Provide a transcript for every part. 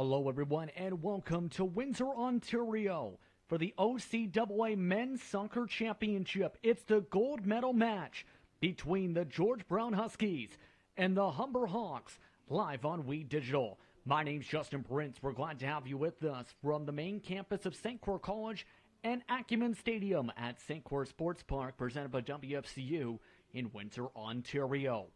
Hello, everyone, and welcome to Windsor, Ontario for the OCAA Men's Soccer Championship. It's the gold medal match between the George Brown Huskies and the Humber Hawks, live on We Digital. My name's Justin Prince. We're glad to have you with us from the main campus of St. Croix College and Acumen Stadium at St. Croix Sports Park, presented by WFCU in Windsor, Ontario.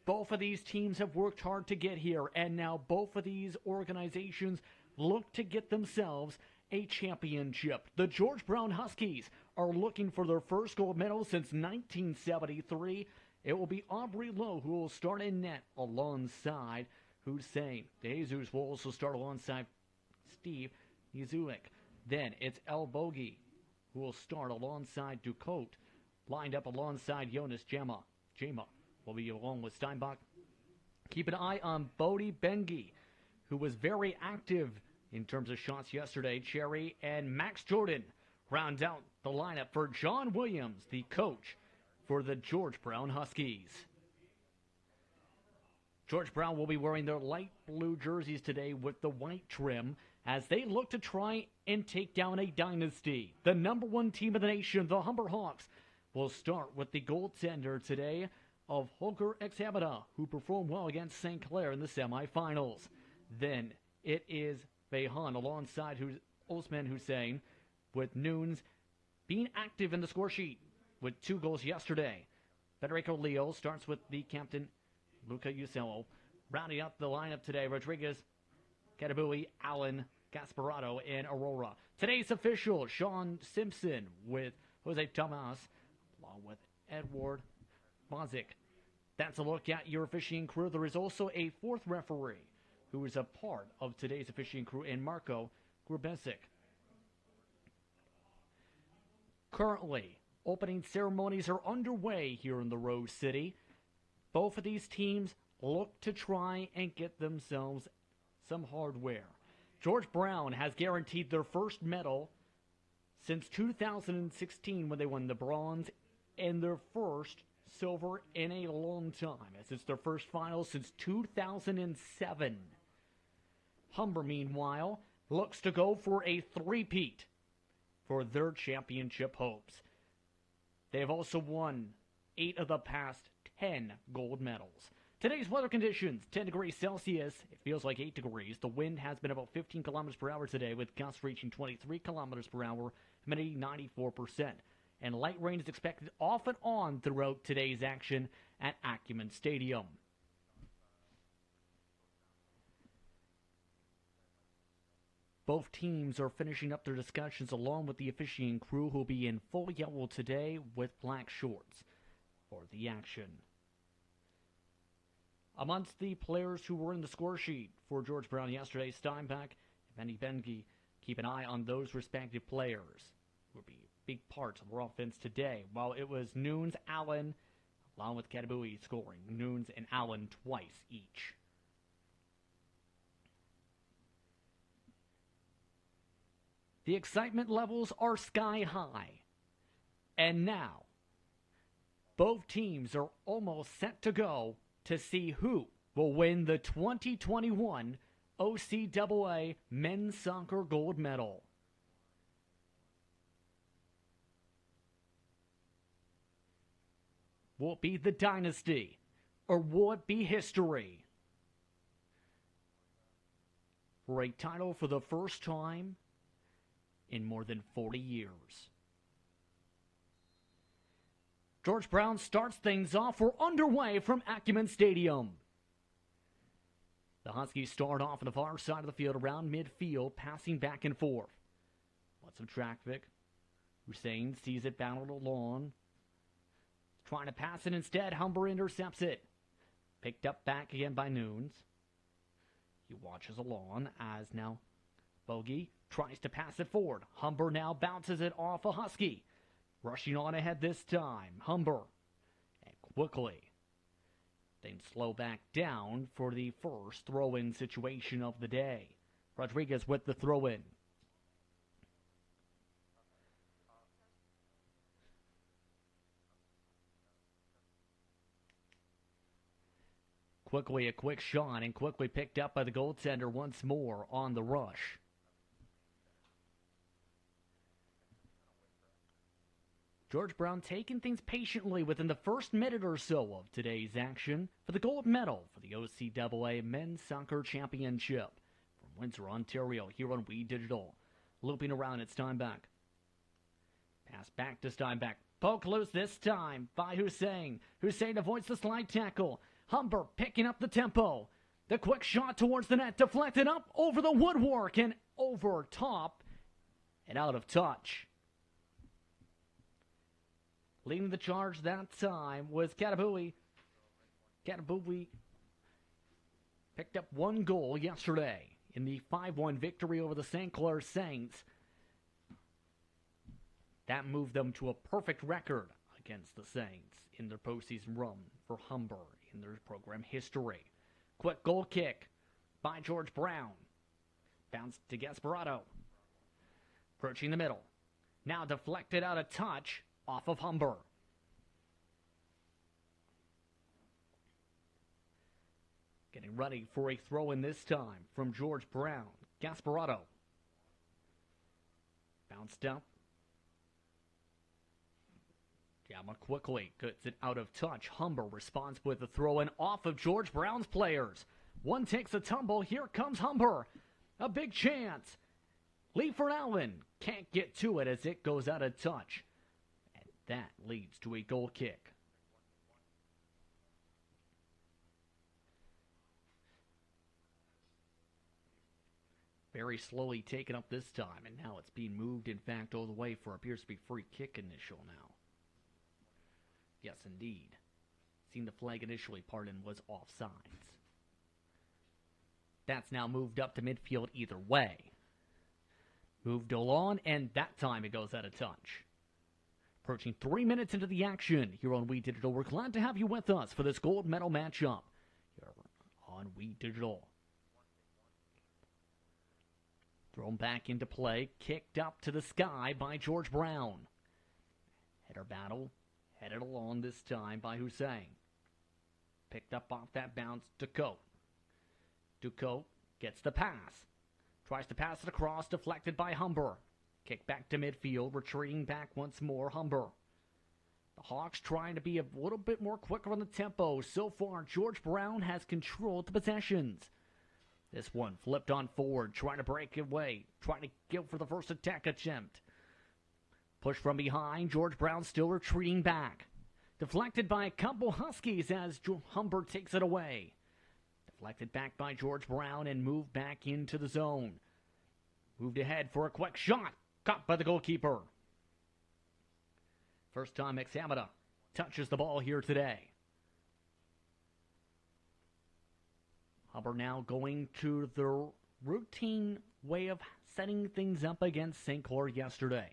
Both of these teams have worked hard to get here, and now both of these organizations look to get themselves a championship. The George Brown Huskies are looking for their first gold medal since 1973. It will be Aubrey Lowe who will start in net alongside Hussein. De Jesus will also start alongside Steve Nizuik. Then it's El Bogi who will start alongside Ducote, lined up alongside Jonas Jama will be along with Steinbach. Keep an eye on Bodie Bengi, who was very active in terms of shots yesterday. Cherry and Max Jordan round out the lineup for John Williams, the coach for the George Brown Huskies. George Brown will be wearing their light blue jerseys today with the white trim as they look to try and take down a dynasty. The number one team in the nation, the Humber Hawks, will start with the goaltender today of Holger Exabada, who performed well against St. Clair in the semifinals. Then it is Behan alongside Osman Hussein, with Nunes being active in the score sheet with 2 goals yesterday. Federico Leo starts with the captain, Luca Usello. Rounding up the lineup today, Rodriguez, Katabui, Allen, Gasparato, and Aurora. Today's official, Sean Simpson, with Jose Tomas, along with Edward Mozik. That's a look at your officiating crew. There is also a fourth referee who is a part of today's officiating crew, in Marco Grubesic. Currently, opening ceremonies are underway here in the Rose City. Both of these teams look to try and get themselves some hardware. George Brown has guaranteed their first medal since 2016 when they won the bronze, and their first silver in a long time, as it's their first final since 2007. Humber, meanwhile, looks to go for a three-peat for their championship hopes. They have also won 8 of the past 10 gold medals. Today's weather conditions, 10 degrees Celsius. It feels like 8 degrees. The wind has been about 15 kilometers per hour today, with gusts reaching 23 kilometers per hour, humidity 94%. And light rain is expected off and on throughout today's action at Acumen Stadium. Both teams are finishing up their discussions along with the officiating crew, who will be in full yellow today with black shorts for the action. Amongst the players who were in the score sheet for George Brown yesterday, Steinbach and Bengi, keep an eye on those respective players who will be big parts of our offense today. While it was Nunes, Allen, along with Katabui scoring. Nunes and Allen twice each. The excitement levels are sky high. And now, both teams are almost set to go to see who will win the 2021 OCAA Men's Soccer Gold Medal. Will it be the dynasty, or will it be history? For a title for the first time in more than 40 years. George Brown starts things off. We're underway from Acumen Stadium. The Huskies start off on the far side of the field around midfield, passing back and forth. Lots of traffic. Hussein sees it battled along. Trying to pass it instead. Humber intercepts it. Picked up back again by Nunes. He watches along as now Bogey tries to pass it forward. Humber now bounces it off a Husky. Rushing on ahead this time. Humber. And quickly. Then slow back down for the first throw-in situation of the day. Rodriguez with the throw-in. Quickly a quick shot and quickly picked up by the goaltender once more on the rush. George Brown taking things patiently within the first minute or so of today's action for the gold medal for the OCAA Men's Soccer Championship. From Windsor, Ontario, here on We Digital. Looping around at Steinbeck. Pass back to Steinbeck. Poke loose this time by Hussein. Hussein avoids the slide tackle. Humber picking up the tempo. The quick shot towards the net, deflected up over the woodwork and over top and out of touch. Leading the charge that time was Katabui. Katabui picked up one goal yesterday in the 5-1 victory over the St. Clair Saints. That moved them to a perfect record against the Saints in their postseason run for Humber in their program history. Quick goal kick by George Brown. Bounce to Gasparotto. Approaching the middle. Now deflected out of touch off of Humber. Getting ready for a throw-in this time from George Brown. Gasparotto. Bounced up. Yama quickly gets it out of touch. Humber responds with a throw-in off of George Brown's players. One takes a tumble. Here comes Humber. A big chance. Leifert Allen can't get to it as it goes out of touch. And that leads to a goal kick. Very slowly taken up this time, and now it's being moved, in fact, all the way for appears to be free kick initial now. Yes, indeed. Seen the flag initially, pardon, was offsides. That's now moved up to midfield either way. Moved along, and that time it goes out of touch. Approaching 3 minutes into the action here on We Digital. We're glad to have you with us for this gold medal matchup here on We Digital. Thrown back into play, kicked up to the sky by George Brown. Header battle, headed along this time by Hussein. Picked up off that bounce, Ducote. Ducote gets the pass. Tries to pass it across, deflected by Humber. Kick back to midfield, retreating back once more, Humber. The Hawks trying to be a little bit more quicker on the tempo. So far, George Brown has controlled the possessions. This one flipped on forward, trying to break away, trying to go for the first attack attempt. Push from behind, George Brown still retreating back. Deflected by a couple Huskies as Humber takes it away. Deflected back by George Brown and moved back into the zone. Moved ahead for a quick shot, caught by the goalkeeper. First time Examina touches the ball here today. Humber now going to the routine way of setting things up against St. Clair yesterday.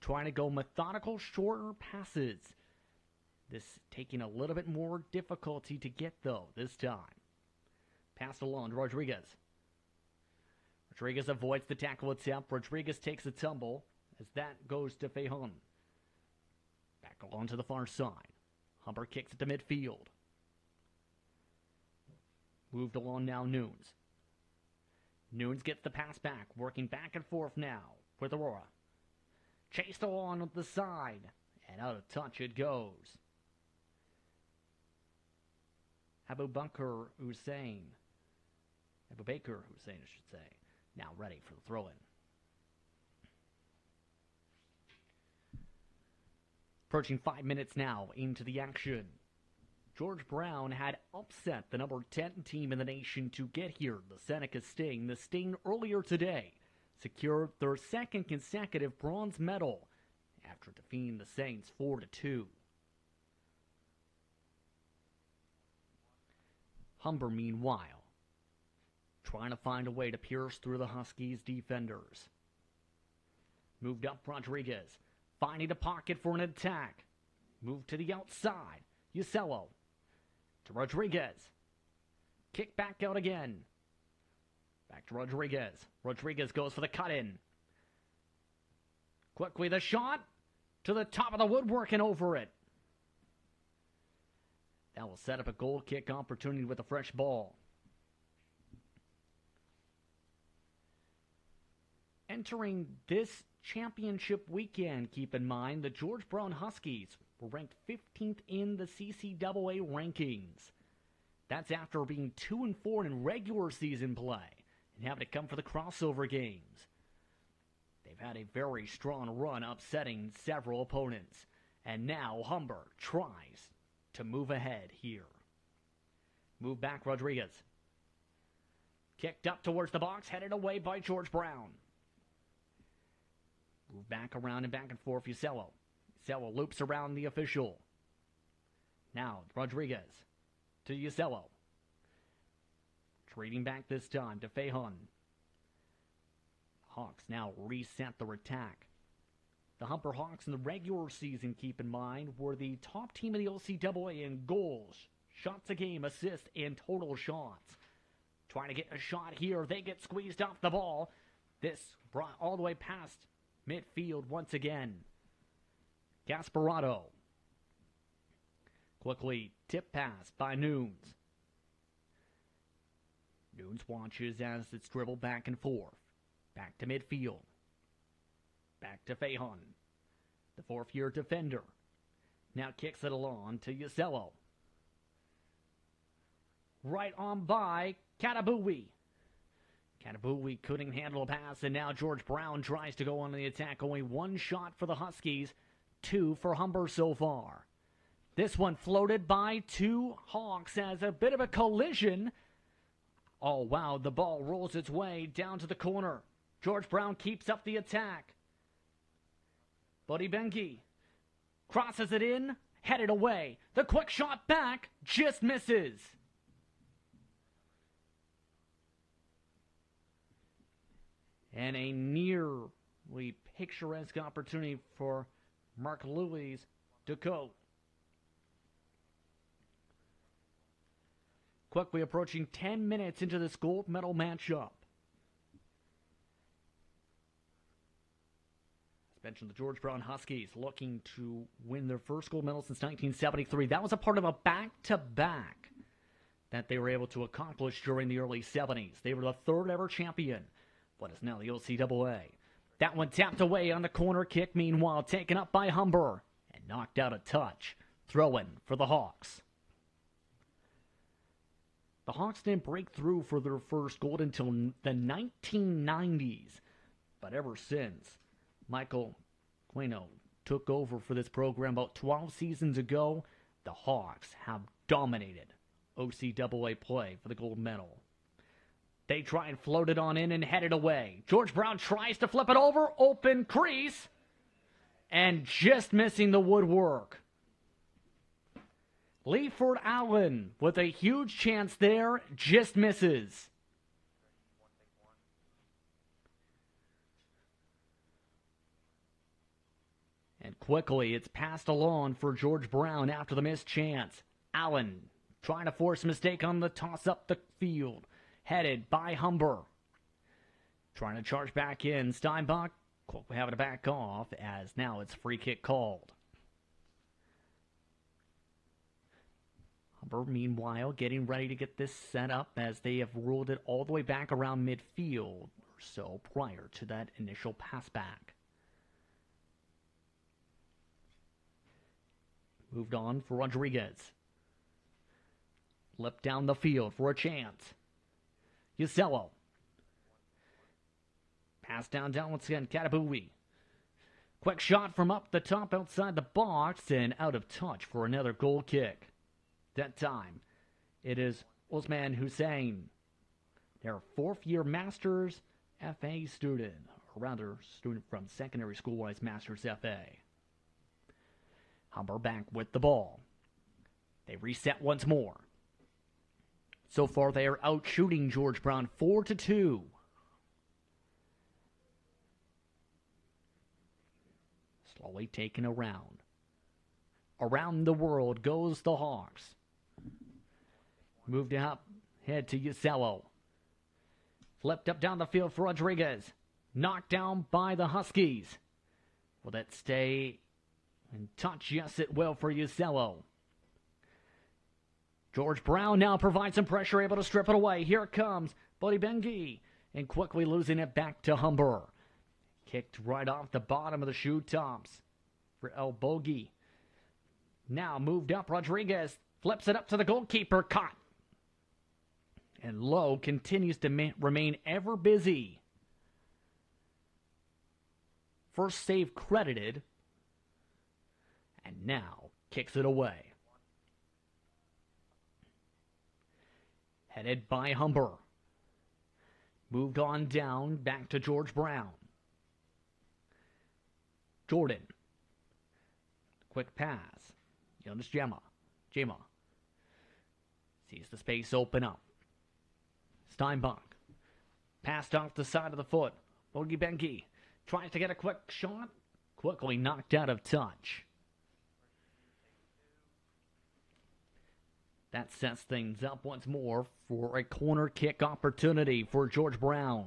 Trying to go methodical, shorter passes. This taking a little bit more difficulty to get, though, this time. Passed along to Rodriguez. Rodriguez avoids the tackle attempt. Rodriguez takes a tumble as that goes to Feijón. Back along to the far side. Humber kicks it to midfield. Moved along now, Nunes. Nunes gets the pass back, working back and forth now with Aurora. Chased along the side, and out of touch it goes. Abu Baker Hussein, I should say, now ready for the throw-in. Approaching 5 minutes now into the action. George Brown had upset the number 10 team in the nation to get here, the Seneca Sting. The Sting earlier today secured their second consecutive bronze medal after defeating the Saints 4-2. Humber, meanwhile, trying to find a way to pierce through the Huskies' defenders. Moved up Rodriguez, finding a pocket for an attack. Moved to the outside. Usello. To Rodriguez. Kick back out again. Back to Rodriguez. Rodriguez goes for the cut-in. Quickly the shot. To the top of the woodwork and over it. That will set up a goal kick opportunity with a fresh ball. Entering this championship weekend, keep in mind, the George Brown Huskies were ranked 15th in the CCAA rankings. That's after being 2-4 in regular season play and having to come for the crossover games. They've had a very strong run, upsetting several opponents. And now Humber tries to move ahead here. Move back, Rodriguez. Kicked up towards the box, headed away by George Brown. Move back around and back and forth, Usello. Usello loops around the official. Now, Rodriguez to Usello. Trading back this time to Fehan. Hawks now reset their attack. The Humber Hawks in the regular season, keep in mind, were the top team in the OCAA in goals, shots a game, assists, and total shots. Trying to get a shot here. They get squeezed off the ball. This brought all the way past midfield once again. Gasparotto. Quickly tip pass by Nunes. Nunes watches as it's dribbled back and forth. Back to midfield. Back to Fehan. The fourth-year defender. Now kicks it along to Usello. Right on by Katabui. Katabui couldn't handle a pass, and now George Brown tries to go on the attack. Only one shot for the Huskies, 2 for Humber so far. This one floated by 2 Hawks as a bit of a collision. Oh, wow, the ball rolls its way down to the corner. George Brown keeps up the attack. Buddy Benke crosses it in, headed away. The quick shot back just misses. And a nearly picturesque opportunity for Mark Louis to coat. Quickly approaching 10 minutes into this gold medal matchup. As mentioned, the George Brown Huskies looking to win their first gold medal since 1973. That was a part of a back-to-back that they were able to accomplish during the early 70s. They were the third ever champion, what is now the OCAA. That one tapped away on the corner kick, meanwhile taken up by Humber and knocked out a touch. Throw-in for the Hawks. The Hawks didn't break through for their first gold until the 1990s. But ever since, Michael Quino took over for this program about 12 seasons ago, the Hawks have dominated OCAA play for the gold medal. They try and float it on in and head it away. George Brown tries to flip it over, open crease, and just missing the woodwork. Leaford Allen with a huge chance there, just misses. And quickly, it's passed along for George Brown after the missed chance. Allen trying to force a mistake on the toss up the field. Headed by Humber. Trying to charge back in. Steinbach quickly having to back off as now it's free kick called. Humber, meanwhile, getting ready to get this set up as they have ruled it all the way back around midfield or so prior to that initial pass back. Moved on for Rodriguez. Leapt down the field for a chance. Usello. Pass down once again, Katabui. Quick shot from up the top outside the box and out of touch for another goal kick. That time, it is Osman Hussein, their fourth-year Masters FA student, or rather, student from secondary school-wise Masters FA. Humber back with the ball. They reset once more. So far, they are out shooting George Brown 4-2. Slowly taken around. Around the world goes the Hawks. Moved up, head to Usello. Flipped up down the field for Rodriguez. Knocked down by the Huskies. Will that stay in touch? Yes, it will for Usello. George Brown now provides some pressure, able to strip it away. Here it comes, Buddy Bengi, and quickly losing it back to Humber. Kicked right off the bottom of the shoe tops for El Bogie. Now moved up, Rodriguez flips it up to the goalkeeper, caught. And Lowe continues to remain ever busy. First save credited. And now kicks it away. Headed by Humber. Moved on down, back to George Brown. Jordan. Quick pass. Jonas Jema. Sees the space open up. Steinbach. Passed off the side of the foot. Bogie Bengi tries to get a quick shot. Quickly knocked out of touch. That sets things up once more for a corner kick opportunity for George Brown.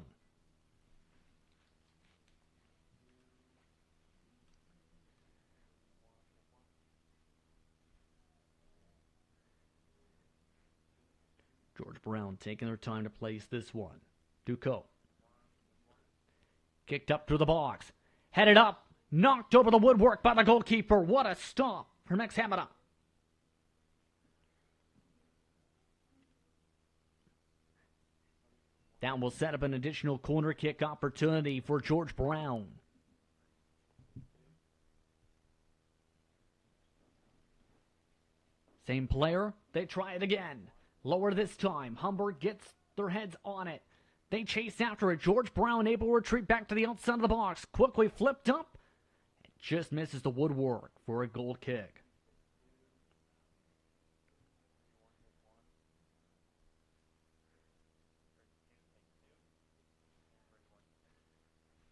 George Brown taking their time to place this one. Ducot. Kicked up through the box. Headed up. Knocked over the woodwork by the goalkeeper. What a stop from Exhamada. That will set up an additional corner kick opportunity for George Brown. Same player. They try it again. Lower this time. Humber gets their heads on it. They chase after it. George Brown able to retreat back to the outside of the box. Quickly flipped up. It just misses the woodwork for a goal kick.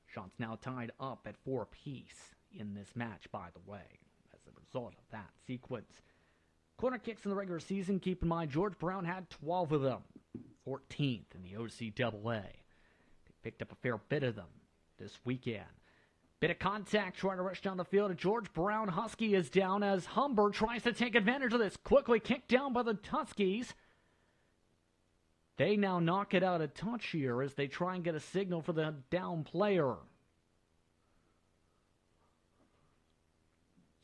Shots now tied up at 4 apiece in this match, by the way, as a result of that sequence. Corner kicks in the regular season, keep in mind, George Brown had 12 of them, 14th in the OCAA. They picked up a fair bit of them this weekend. Bit of contact, trying to rush down the field. George Brown Husky is down as Humber tries to take advantage of this. Quickly kicked down by the Huskies. They now knock it out of touch here as they try and get a signal for the down player.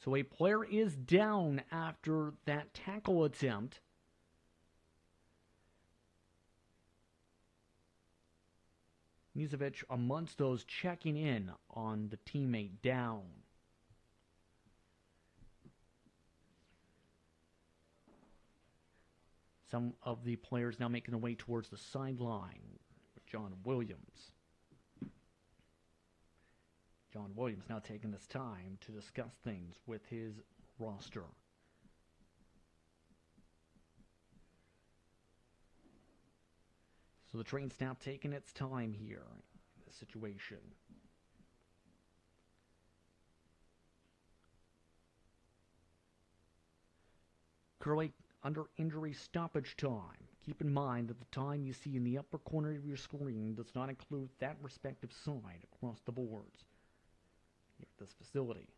So a player is down after that tackle attempt. Muzovic amongst those checking in on the teammate down. Some of the players now making their way towards the sideline with John Williams. John Williams now taking this time to discuss things with his roster. So the train's now taking its time here in this situation. Curly under injury stoppage time. Keep in mind that the time you see in the upper corner of your screen does not include that respective side across the boards here at this facility.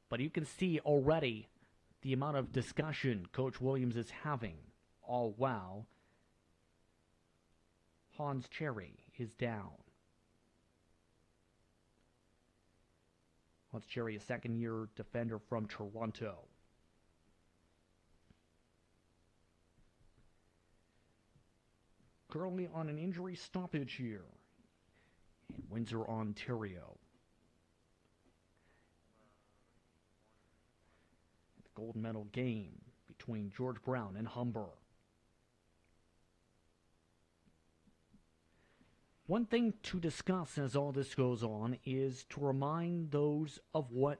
But you can see already the amount of discussion Coach Williams is having, all while Hans Cherry is down. Hans Cherry, a second-year defender from Toronto. Currently on an injury stoppage here in Windsor, Ontario. The gold medal game between George Brown and Humber. One thing to discuss as all this goes on is to remind those of what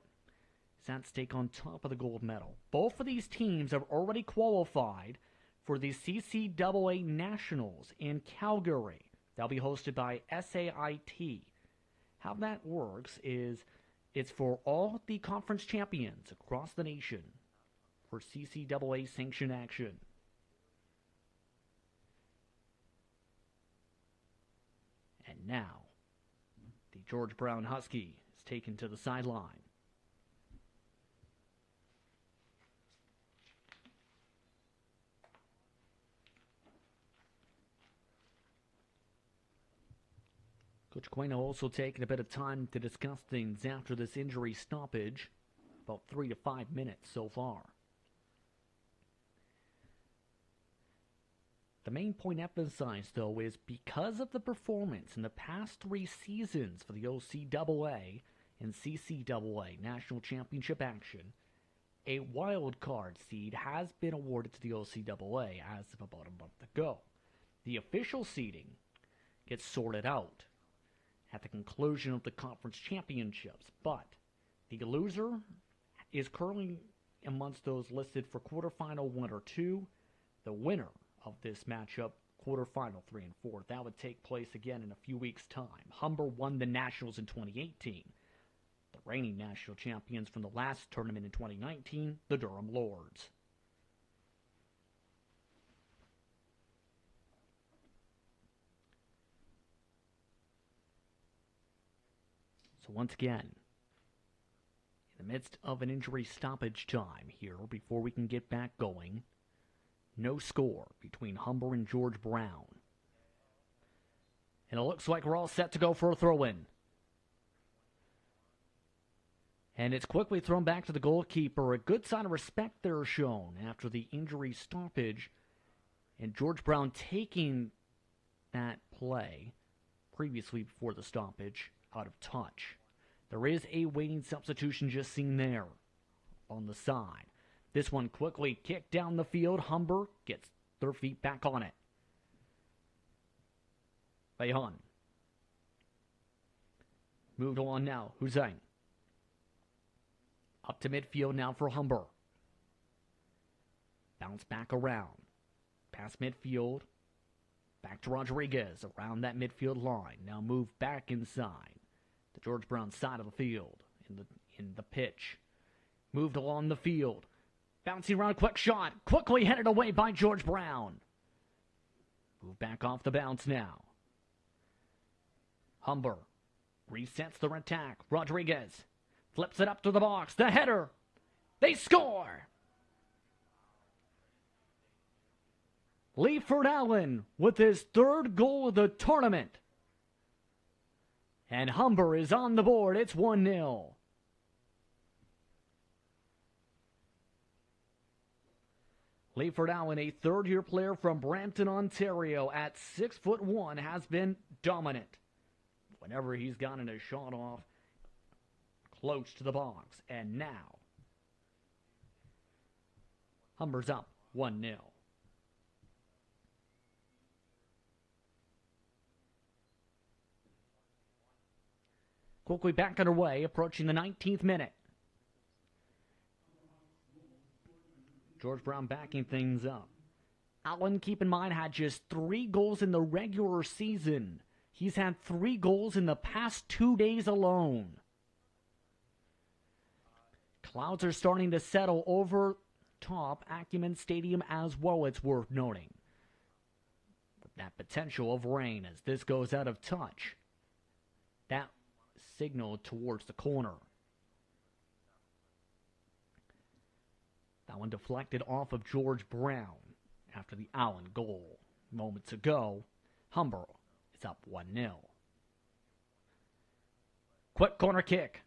is at stake on top of the gold medal. Both of these teams have already qualified for the CCAA Nationals in Calgary. They'll be hosted by SAIT. How that works is it's for all the conference champions across the nation for CCAA sanctioned action. And now, the George Brown Husky is taken to the sideline. Coach Quino also taking a bit of time to discuss things after this injury stoppage. About 3 to 5 minutes so far. The main point emphasized, though, is because of the performance in the past 3 seasons for the OCAA and CCAA National Championship action, a wild card seed has been awarded to the OCAA as of about a month ago. The official seeding gets sorted out at the conclusion of the conference championships, but the loser is currently amongst those listed for quarterfinal 1 or 2. The winner of this matchup, quarterfinal 3 and 4. That would take place again in a few weeks' time. Humber won the Nationals in 2018. The reigning national champions from the last tournament in 2019, the Durham Lords. So once again, in the midst of an injury stoppage time here, before we can get back going, no score between Humber and George Brown. And it looks like we're all set to go for a throw-in. And it's quickly thrown back to the goalkeeper. A good sign of respect there shown after the injury stoppage. And George Brown taking that play previously before the stoppage out of touch. There is a waiting substitution just seen there on the side. This one quickly kicked down the field. Humber gets their feet back on it. Bayhan. Moved on now. Hussein. Up to midfield now for Humber. Bounce back around. Past midfield. Back to Rodriguez around that midfield line. Now move back inside the George Brown side of the field in the pitch. Moved along the field. Bouncing around, quick shot. Quickly headed away by George Brown. Move back off the bounce now. Humber resets their attack. Rodriguez flips it up to the box. The header. They score. Leiford Allen with his 3rd goal of the tournament. And Humber is on the board. It's 1-0. Leiford Allen, a 3rd-year player from Brampton, Ontario, at 6'1", has been dominant. Whenever he's gotten a shot off close to the box. And now, Humber's up 1-0. Quickly back underway, approaching the 19th minute. George Brown backing things up. Allen, keep in mind, had just 3 goals in the regular season. He's had 3 goals in the past 2 days alone. Clouds are starting to settle over top Acumen Stadium as well, it's worth noting. With that potential of rain as this goes out of touch. That signal towards the corner. That one deflected off of George Brown after the Allen goal moments ago. Humber is up 1-0. Quick corner kick.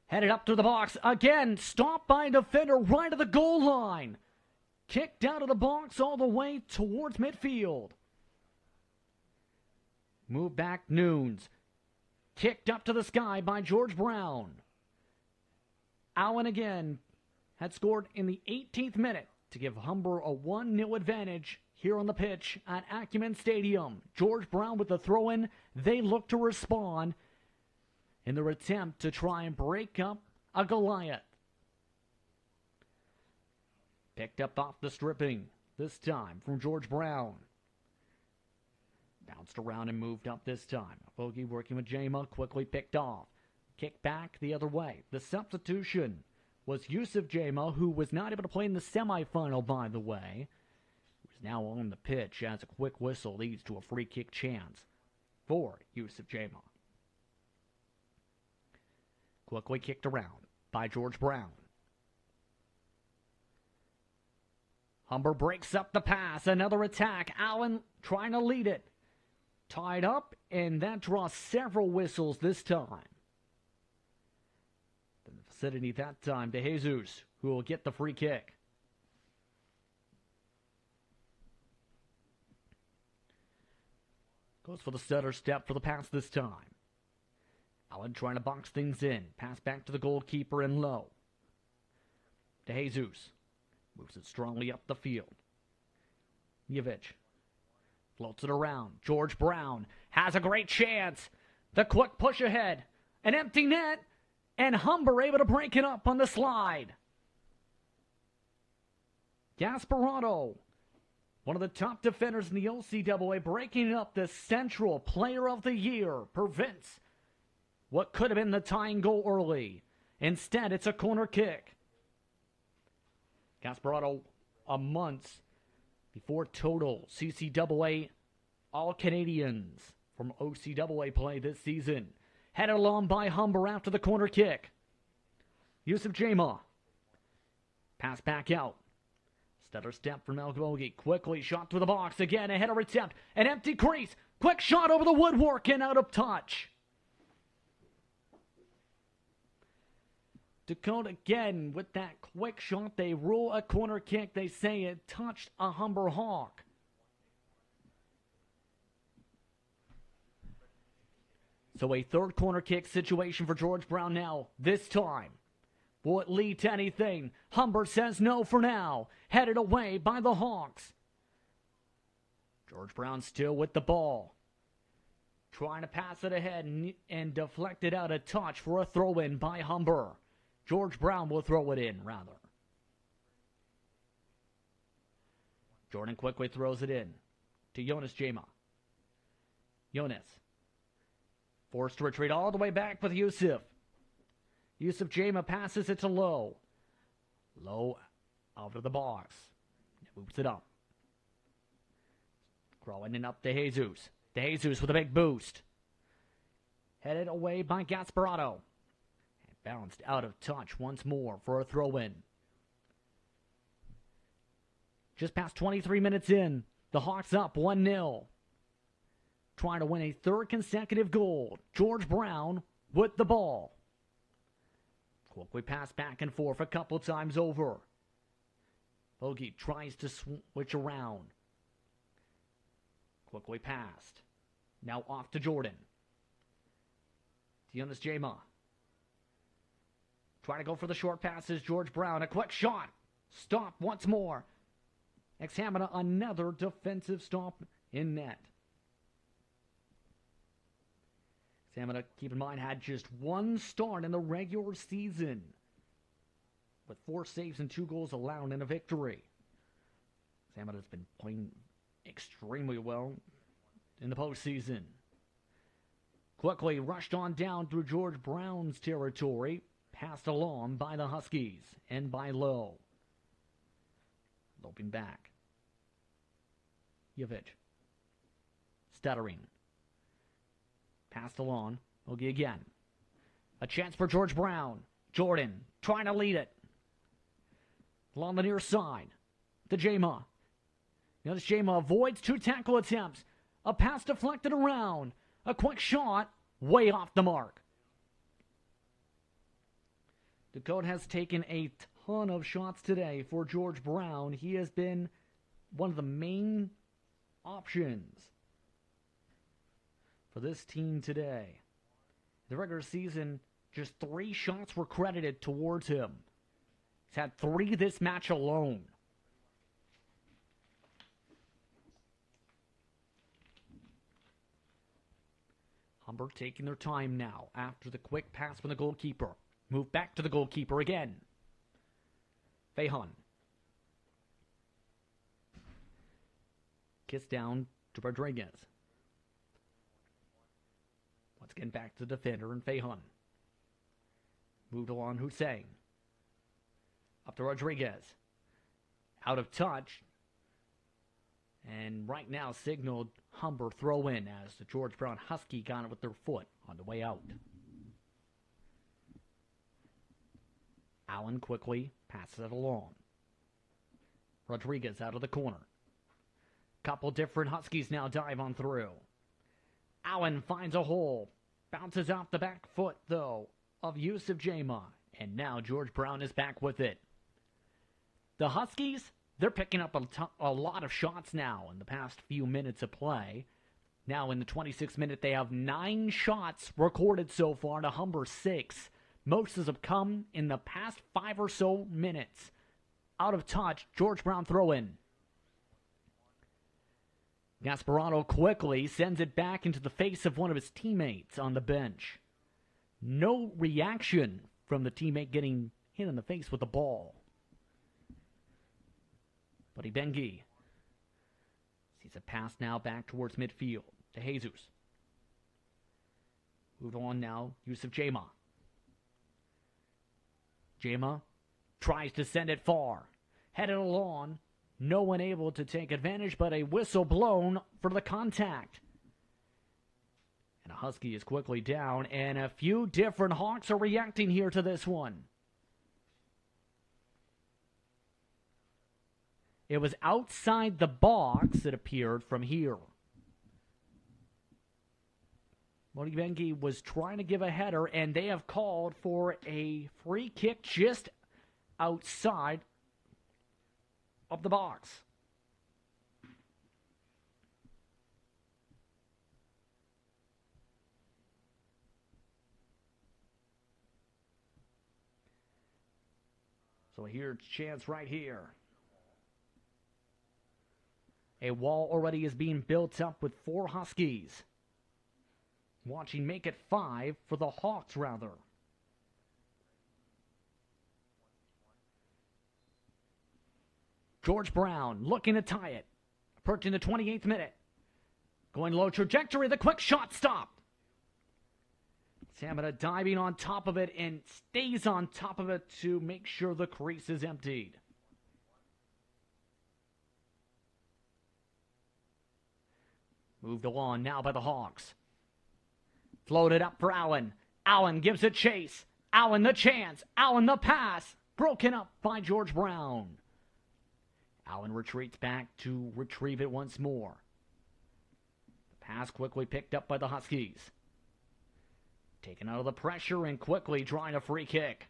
Headed up to the box. Again, stopped by a defender right at the goal line. Kicked out of the box all the way towards midfield. Move back, Nunes. Kicked up to the sky by George Brown. Allen again had scored in the 18th minute to give Humber a 1-0 advantage here on the pitch at Acumen Stadium. George Brown with the throw-in. They look to respond in their attempt to try and break up a Goliath. Picked up off the stripping, this time from George Brown. Bounced around and moved up this time. Bogey working with Jama, quickly picked off. Kick back the other way. The substitution was Yusuf Jama, who was not able to play in the semifinal, by the way. Who's now on the pitch as a quick whistle leads to a free kick chance for Yusuf Jama. Quickly kicked around by George Brown. Humber breaks up the pass. Another attack. Allen trying to lead it. tied up, and that draws several whistles this time. In the vicinity that time to Jesus, who will get the free kick. Goes for the stutter step for the pass this time. Allen trying to box things in. Pass back to the goalkeeper and low. To Jesus. Moves it strongly up the field. Jovic floats it around. George Brown has a great chance. The quick push ahead. An empty net. And Humber able to break it up on the slide. Gasparotto, one of the top defenders in the OCAA, breaking up the Central Player of the Year, prevents what could have been the tying goal early. Instead, it's a corner kick. Gasparotto, a month before total CCAA All-Canadians from OCAA play this season. Headed along by Humber after the corner kick. Yusuf Jama. Pass back out. Stutter step from Melgogi. Quickly shot through the box. Again, a header attempt. An empty crease. Quick shot over the woodwork and out of touch. Dakota again with that quick shot. They rule a corner kick. They say it touched a Humber Hawk. So a third corner kick situation for George Brown now. This time, will it lead to anything? Humber says no for now. Headed away by the Hawks. George Brown still with the ball. Trying to pass it ahead and deflect it out of touch for a throw-in by Humber. George Brown will throw it in, rather. Jordan quickly throws it in to Jonas Jama. Jonas. Forced to retreat all the way back with Yusuf. Yusuf Jama passes it to Lowe. Lowe out of the box. Moves it up. Crawling in up to Jesus. To Jesus with a big boost. Headed away by Gasparotto. And bounced out of touch once more for a throw-in. Just past 23 minutes in. The Hawks up 1-0. Trying to win a third consecutive goal. George Brown with the ball. Quickly pass back and forth a couple times over. Bogey tries to switch around. Quickly passed. Now off to Jordan. Jonas Jama. Trying to go for the short passes. George Brown. A quick shot. Stop once more. Examina another defensive stop in net. Examina, keep in mind, had just one start in the regular season, with 4 saves and 2 goals allowed in a victory. Examina has been playing extremely well in the postseason. Quickly rushed on down through George Brown's territory, passed along by the Huskies and by Lowe. Loping back. Jovic. Stuttering. Passed along. Ogie again. A chance for George Brown. Jordan trying to lead it. Along the near side. To Jama. Notice Jama avoids 2 tackle attempts. A pass deflected around. A quick shot. Way off the mark. Dakota has taken a ton of shots today for George Brown. He has been one of the main options for this team today. The regular season, just 3 shots were credited towards him. He's had 3 this match alone. Humber taking their time now after the quick pass from the goalkeeper. Move back to the goalkeeper again. Fehan. Kiss down to Rodriguez. Once again back to the defender and Fehan. Moved along Hussein. Up to Rodriguez. Out of touch. And right now signaled Humber throw in as the George Brown Husky got it with their foot on the way out. Allen quickly passes it along. Rodriguez out of the corner. Couple different Huskies now dive on through. Allen finds a hole. Bounces off the back foot, though, of Yusuf Jama. And now George Brown is back with it. The Huskies, they're picking up a lot of shots now in the past few minutes of play. Now in the 26th minute, they have 9 shots recorded so far to Humber 6. Most have come in the past 5 or so minutes. Out of touch, George Brown throw in. Gasparotto quickly sends it back into the face of one of his teammates on the bench. No reaction from the teammate getting hit in the face with the ball. Buddy Bengi sees a pass now back towards midfield to Jesus. Moved on now, Yusuf Jama. Jama tries to send it far. Headed along. No one able to take advantage, but a whistle blown for the contact. And a Husky is quickly down, and a few different Hawks are reacting here to this one. It was outside the box, it appeared, from here. Modi Bengi was trying to give a header, and they have called for a free kick just outside of the box. So here's a chance right here. A wall already is being built up with 4 Huskies. Watching make it 5 for the Hawks, rather. George Brown looking to tie it. Approaching the 28th minute. Going low trajectory, the quick shot stopped. Samada diving on top of it and stays on top of it to make sure the crease is emptied. Moved along now by the Hawks. Floated up for Allen. Allen gives it chase. Allen the chance. Allen the pass. Broken up by George Brown. Allen retreats back to retrieve it once more. The pass quickly picked up by the Huskies. Taken out of the pressure and quickly drawing a free kick.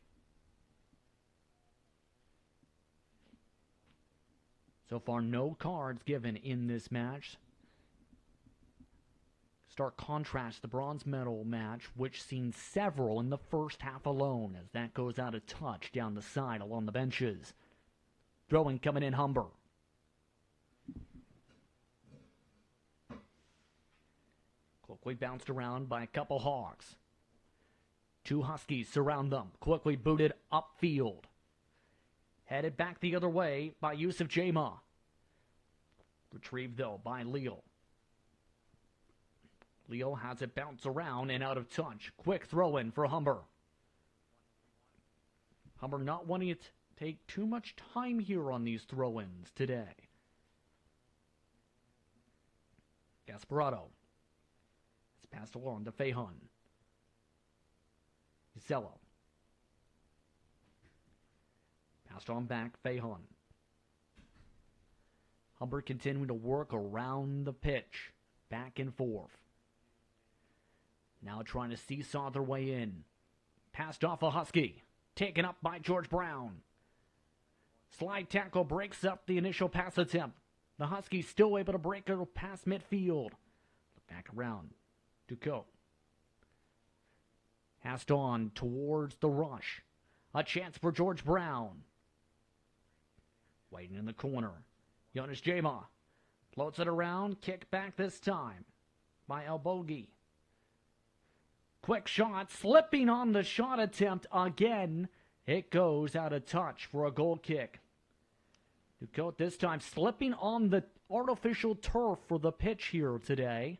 So far, no cards given in this match. Stark contrast to the bronze medal match, which seen several in the first half alone, as that goes out of touch down the side along the benches. Throwing coming in Humber. Quickly bounced around by a couple Hawks. 2 Huskies surround them. Quickly booted upfield. Headed back the other way by Yusuf Jama. Retrieved, though, by Leal. Leal has it bounce around and out of touch. Quick throw-in for Humber. Humber not wanting to take too much time here on these throw-ins today. Gasparotto. It's passed along to Fahun. Zello. Passed on back, Fahun. Humber continuing to work around the pitch. Back and forth. Now trying to seesaw their way in. Passed off a Husky. Taken up by George Brown. Slide tackle breaks up the initial pass attempt. The Huskies still able to break it past midfield. Back around. Ducot. Passed on towards the rush. A chance for George Brown. Waiting in the corner. Jonas Jama. Floats it around. Kick back this time by Elbogi. Quick shot. Slipping on the shot attempt again. It goes out of touch for a goal kick. Ducot this time slipping on the artificial turf for the pitch here today.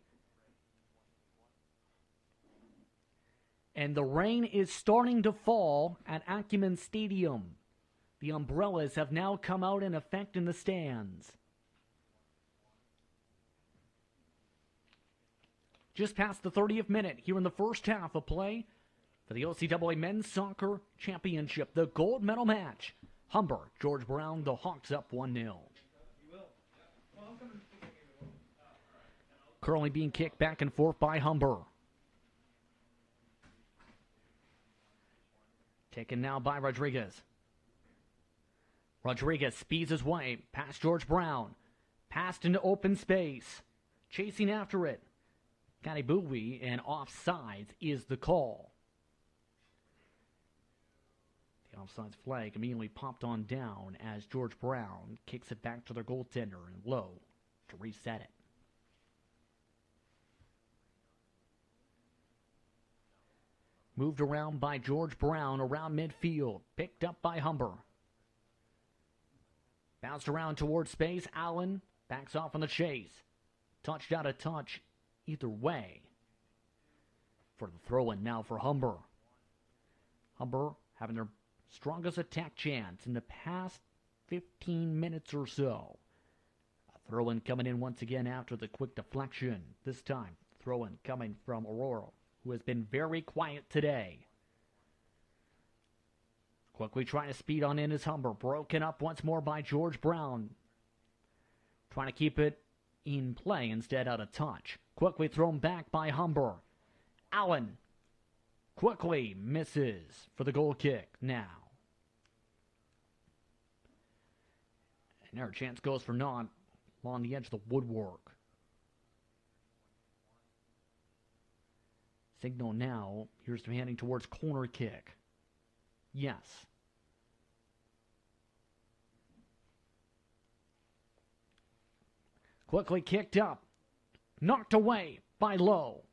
And the rain is starting to fall at Acumen Stadium. The umbrellas have now come out in effect in the stands. Just past the 30th minute here in the first half of play for the OCAA Men's Soccer Championship, the gold medal match. Humber, George Brown, the Hawks up 1-0. Currently being kicked back and forth by Humber. Taken now by Rodriguez. Rodriguez speeds his way past George Brown. Passed into open space. Chasing after it. Kanibui, and offsides is the call. The offsides flag immediately popped on down as George Brown kicks it back to their goaltender and low to reset it. Moved around by George Brown around midfield. Picked up by Humber. Bounced around towards space. Allen backs off on the chase. Touched out a touch either way. For the throw-in now for Humber. Humber having their strongest attack chance in the past 15 minutes or so. A throw-in coming in once again after the quick deflection. This time, throw-in coming from Aurora, who has been very quiet today. Quickly trying to speed on in is Humber. Broken up once more by George Brown. Trying to keep it in play instead out of touch. Quickly thrown back by Humber. Allen quickly misses for the goal kick now. And their chance goes for naught along the edge of the woodwork. Signal now. Here's them heading towards corner kick. Yes. Quickly kicked up. Knocked away by Lowe.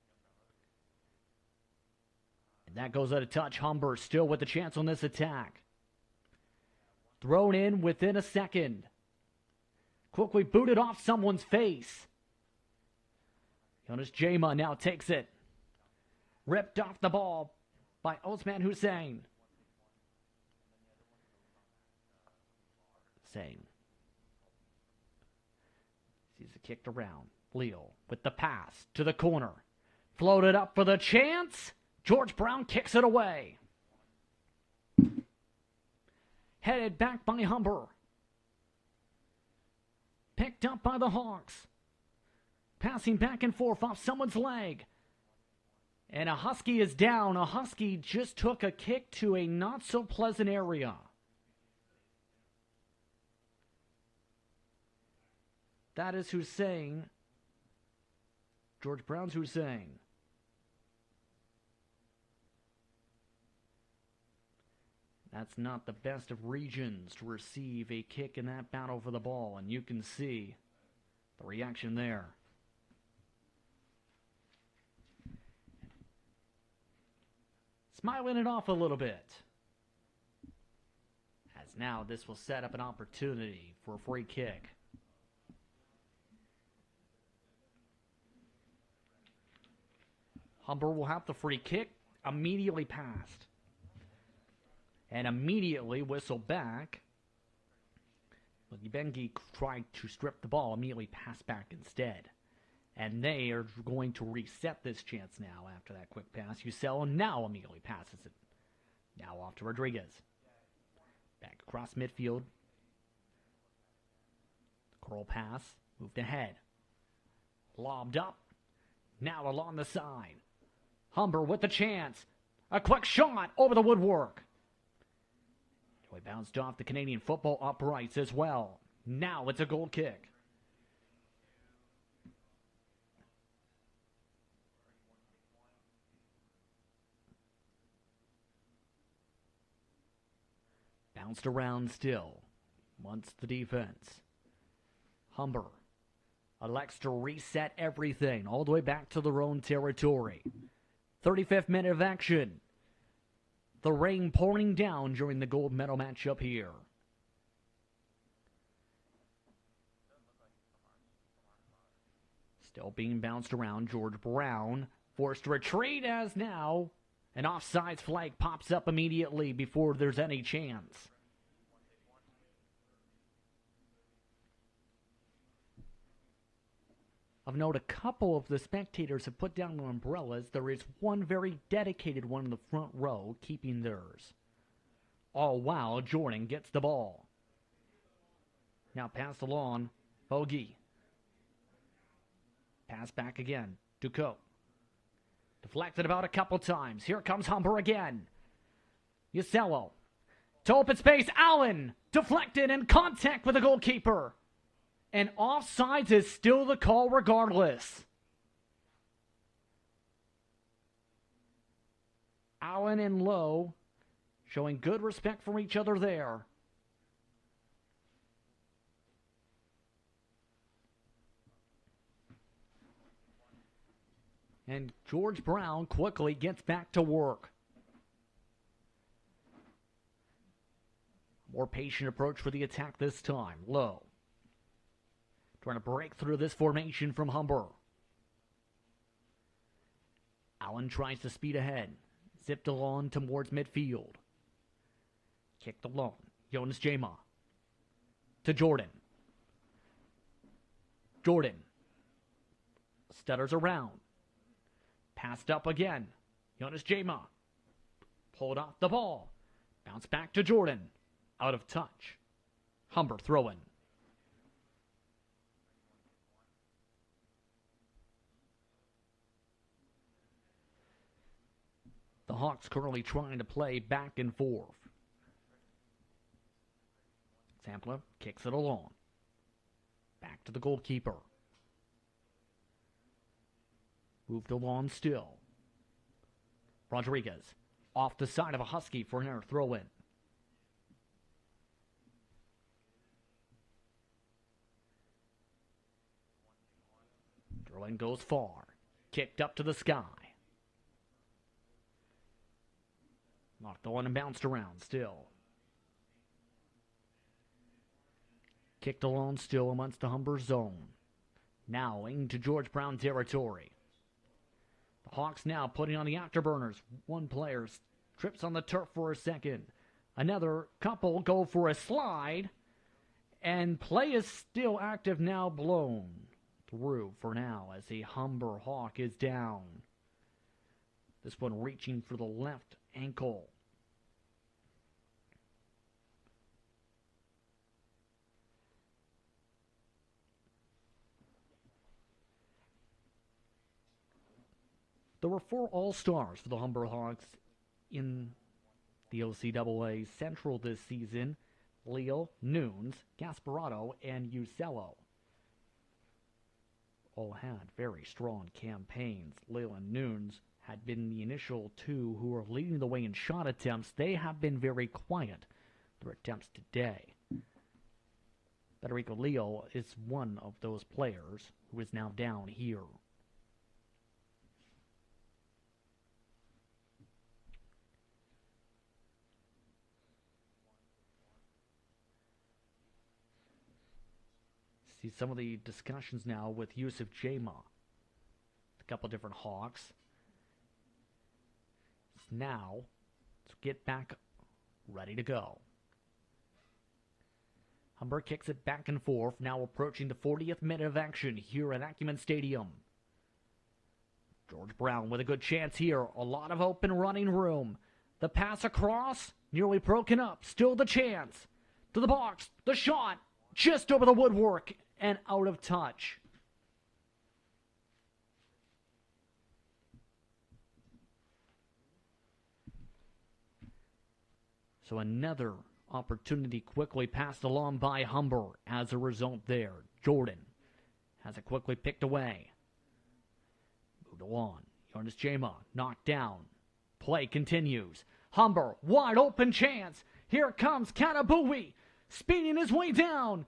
And that goes out of touch. Humber still with the chance on this attack. Thrown in within a second. Quickly booted off someone's face. Jonas Jama now takes it. Ripped off the ball by Osman Hussein. Hussein. Sees it kicked around. Leo with the pass to the corner. Floated up for the chance. George Brown kicks it away. Headed back by Humber. Picked up by the Hawks. Passing back and forth off someone's leg. And a Husky is down. A Husky just took a kick to a not-so-pleasant area. That is Hussein. George Brown's Hussein. That's not the best of regions to receive a kick in that battle for the ball, and you can see the reaction there. Smiling it off a little bit. As now this will set up an opportunity for a free kick. Humber will have the free kick immediately passed. And immediately whistle back. Bengi tried to strip the ball, immediately pass back instead. And they are going to reset this chance now after that quick pass. Usel now immediately passes it. Now off to Rodriguez. Back across midfield. Curl pass. Moved ahead. Lobbed up. Now along the side. Humber with the chance. A quick shot over the woodwork. He bounced off the Canadian football uprights as well. Now it's a goal kick. Bounced around still. Wants the defense. Humber elects to reset everything all the way back to their own territory. 35th minute of action. The rain pouring down during the gold medal matchup here. Still being bounced around. George Brown forced to retreat as now an offsides flag pops up immediately before there's any chance. Of note, a couple of the spectators have put down their umbrellas. There is one very dedicated one in the front row keeping theirs. All while Jordan gets the ball. Now passed along. Bogey. Pass back again. Ducot. Deflected about a couple times. Here comes Humber again. Usello. To open space. Allen. Deflected and contact with the goalkeeper. And offsides is still the call regardless. Allen and Lowe showing good respect for each other there. And George Brown quickly gets back to work. More patient approach for the attack this time. Lowe. Trying to break through this formation from Humber. Allen tries to speed ahead. Zipped along towards midfield. Kicked along. Jonas Jama. To Jordan. Jordan. Stutters around. Passed up again. Jonas Jama. Pulled off the ball. Bounce back to Jordan. Out of touch. Humber throwing. The Hawks currently trying to play back and forth. Sampler kicks it along. Back to the goalkeeper. Moved along still. Rodriguez off the side of a Husky for an air throw-in. Throw-in goes far. Kicked up to the sky. Knocked on and bounced around still. Kicked along still amongst the Humber zone. Now into George Brown territory. The Hawks now putting on the afterburners. One player trips on the turf for a second. Another couple go for a slide. And play is still active now, blown through for now as the Humber Hawk is down. This one reaching for the left ankle. There were 4 All-Stars for the Humber Hawks in the OCAA Central this season. Leal, Nunes, Gasparotto, and Usello all had very strong campaigns. Leal and Nunes had been the initial 2 who were leading the way in shot attempts. They have been very quiet, their attempts today. Federico Leal is one of those players who is now down here. See some of the discussions now with Yusuf Jama. A couple different Hawks. Now, let's get back ready to go. Humber kicks it back and forth, now approaching the 40th minute of action here at Acumen Stadium. George Brown with a good chance here. A lot of open running room. The pass across, nearly broken up. Still the chance. To the box. The shot. Just over the woodwork and out of touch. So another opportunity quickly passed along by Humber as a result there. Jordan has it quickly picked away. Moved along. Jonas Jama knocked down. Play continues. Humber, wide open chance. Here comes Katabui, speeding his way down.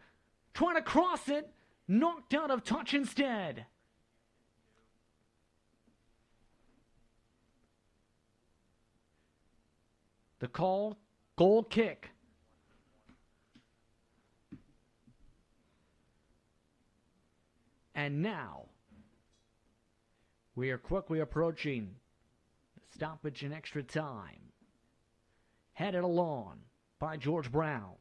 Trying to cross it. Knocked out of touch instead. The call, goal kick. And now, we are quickly approaching the stoppage in extra time. Headed along by George Brown.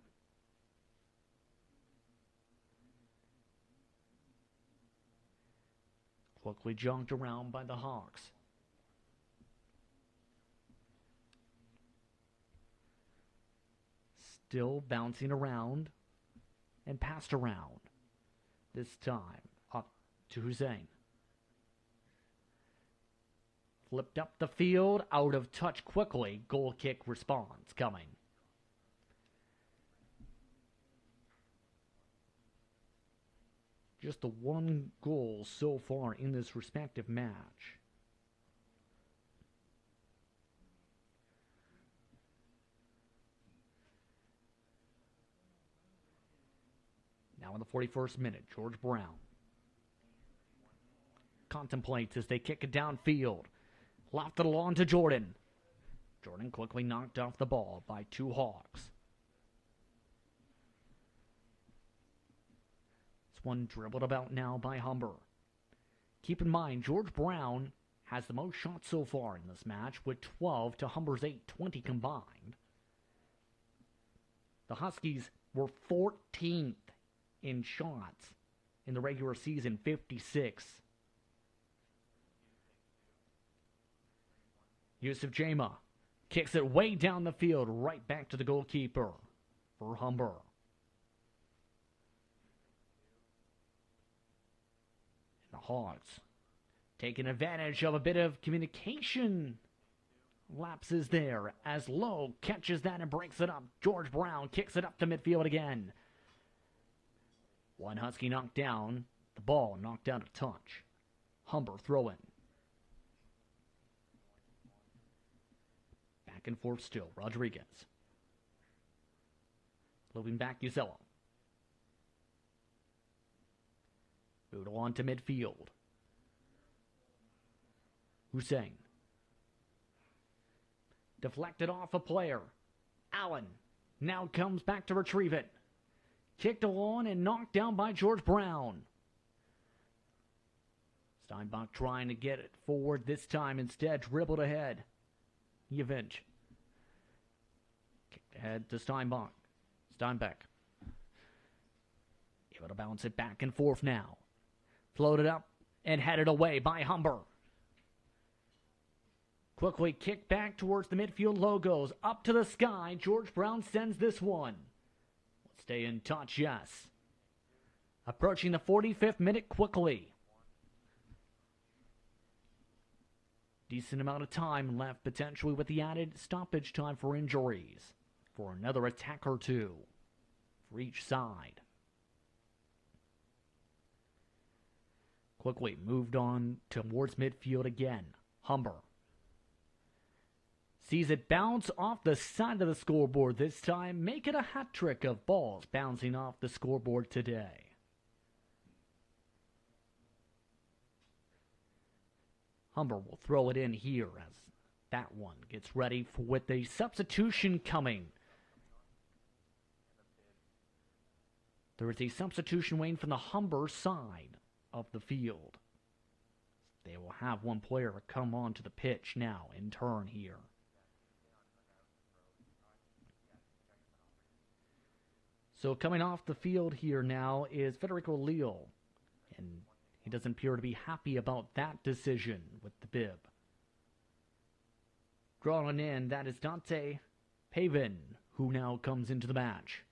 Quickly jogged around by the Hawks. Still bouncing around and passed around. This time up to Hussein. Flipped up the field, out of touch quickly. Goal kick response coming. Just the one goal so far in this respective match. Now in the 41st minute, George Brown contemplates as they kick it downfield. Lofted along to Jordan. Jordan quickly knocked off the ball by two Hawks. This one dribbled about now by Humber. Keep in mind, George Brown has the most shots so far in this match with 12 to Humber's 8, 20 combined. The Huskies were 14th in shots in the regular season, 56. Yusuf Jama kicks it way down the field, right back to the goalkeeper for Humber. And the Hawks taking advantage of a bit of communication lapses there as Lowe catches that and breaks it up. George Brown kicks it up to midfield again. One Husky knocked down, the ball knocked out of touch. Humber throw in. Back and forth still, Rodriguez. Moving back, Uzello. Moved on to midfield. Hussein. Deflected off a player. Allen now comes back to retrieve it. Kicked along and knocked down by George Brown. Steinbach trying to get it forward this time, instead dribbled ahead. Yevich. Kicked ahead to Steinbach. Steinbeck. Able to bounce it back and forth now. Floated up and headed away by Humber. Quickly kicked back towards the midfield logos. Up to the sky. George Brown sends this one. Let's stay in touch, yes. Approaching the 45th minute quickly. Decent amount of time left, potentially with the added stoppage time for injuries. For another attack or two for each side. Quickly moved on towards midfield again. Humber sees it bounce off the side of the scoreboard this time. Make it a hat trick of balls bouncing off the scoreboard today. Humber will throw it in here as that one gets ready for with a substitution coming. There is a substitution waiting from the Humber side of the field. They will have one player come onto the pitch now in turn here. So coming off the field here now is Federico Leal. And he doesn't appear to be happy about that decision with the bib. Drawn in, that is Dante Pavin, who now comes into the match.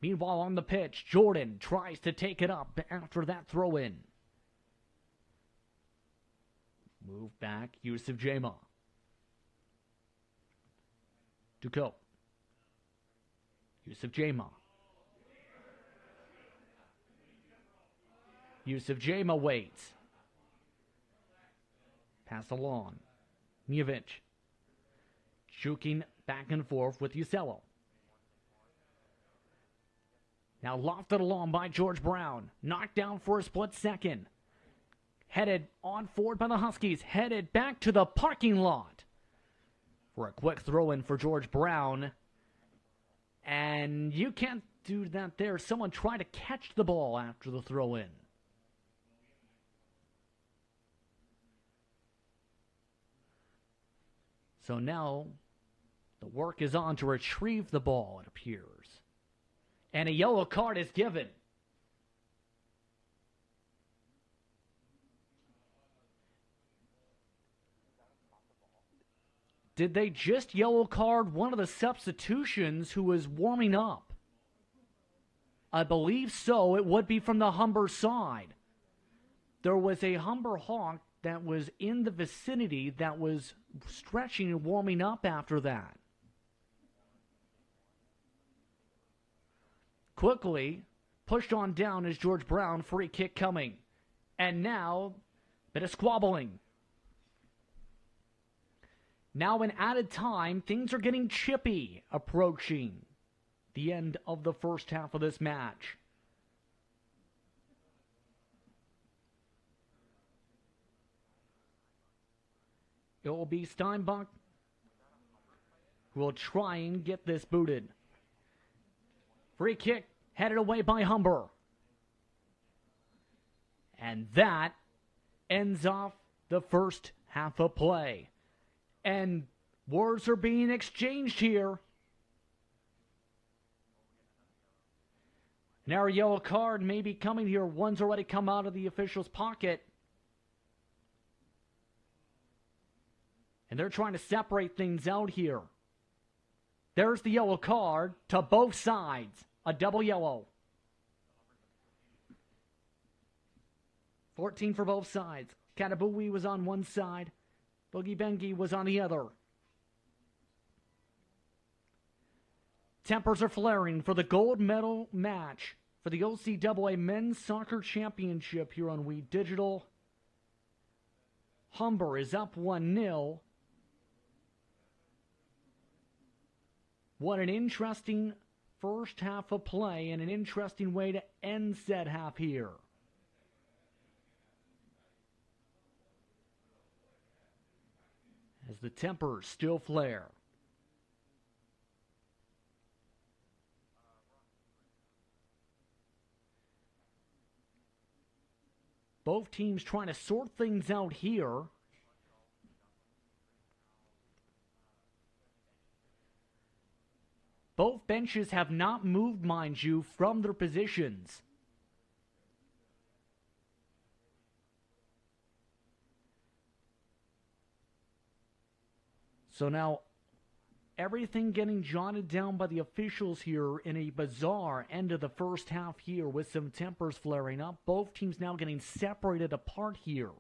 Meanwhile on the pitch, Jordan tries to take it up after that throw-in. Move back, Yusuf Jama. Ducot. Yusuf Jama. Yusuf Jama waits. Pass along. Miovic. Juking back and forth with Usello. Now lofted along by George Brown. Knocked down for a split second. Headed on forward by the Huskies. Headed back to the parking lot. For a quick throw-in for George Brown. And you can't do that there. Someone tried to catch the ball after the throw-in. So now the work is on to retrieve the ball, it appears. And a yellow card is given. Did they just yellow card one of the substitutions who was warming up? I believe so. It would be from the Humber side. There was a Humber Hawk that was in the vicinity that was stretching and warming up after that. Quickly pushed on down is George Brown. Free kick coming. And now, bit of squabbling. Now in added time, things are getting chippy, approaching the end of the first half of this match. It will be Steinbach who will try and get this booted. Free kick headed away by Humber. And that ends off the first half of play. And words are being exchanged here. Now a yellow card may be coming here. One's already come out of the official's pocket. And they're trying to separate things out here. There's the yellow card to both sides. A double yellow. 14 for both sides. Katabui was on one side. Boogie Bengi was on the other. Tempers are flaring for the gold medal match for the OCAA Men's Soccer Championship here on We Digital. Humber is up 1-0. What an interesting first half of play and an interesting way to end said half here. As the tempers still flare. Both teams trying to sort things out here. Both benches have not moved, mind you, from their positions. So now, everything getting jotted down by the officials here in a bizarre end of the first half here with some tempers flaring up. Both teams now getting separated apart here.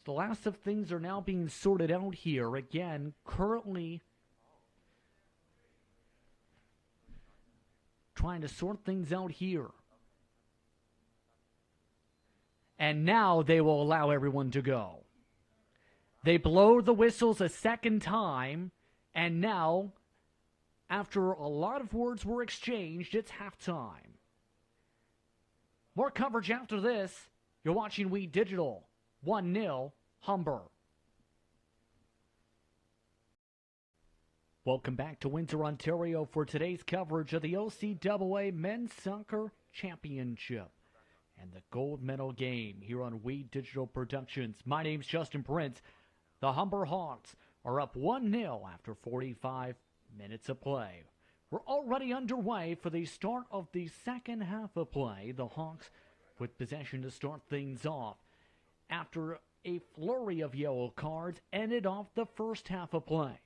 The last of things are now being sorted out here. Again, currently trying to sort things out here. And now they will allow everyone to go. They blow the whistles a second time, and now, after a lot of words were exchanged, it's halftime. More coverage after this. You're watching We Digital. 1-0, Humber. Welcome back to Windsor, Ontario for today's coverage of the OCAA Men's Soccer Championship and the gold medal game here on We Digital Productions. My name's Justin Prince. The Humber Hawks are up 1-0 after 45 minutes of play. We're already underway for the start of the second half of play. The Hawks with possession to start things off. After a flurry of yellow cards ended off the first half of play,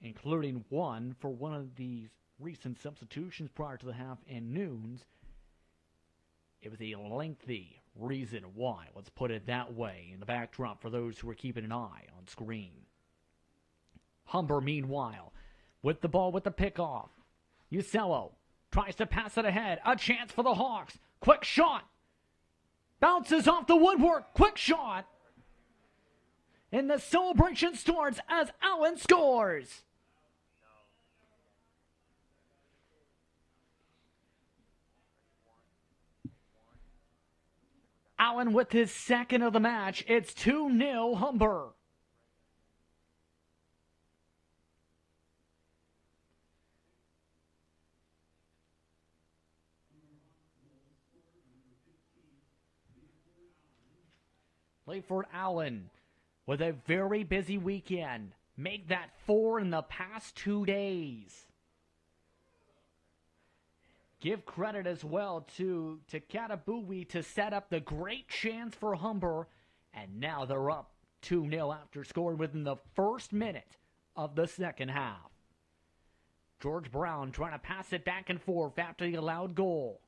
including one for one of these recent substitutions prior to the half and noons. It was a lengthy reason why, let's put it that way, in the backdrop for those who are keeping an eye on screen. Humber, meanwhile, with the ball with the pickoff. Usello tries to pass it ahead. A chance for the Hawks. Quick shot. Bounces off the woodwork. Quick shot. And the celebration starts as Allen scores. Allen with his second of the match. It's 2-0 Humber. Layford Allen with a very busy weekend. Make that 4 in the past 2 days. Give credit as well to Katabui to set up the great chance for Humber. And now they're up 2-0 after scoring within the first minute of the second half. George Brown trying to pass it back and forth after the allowed goal.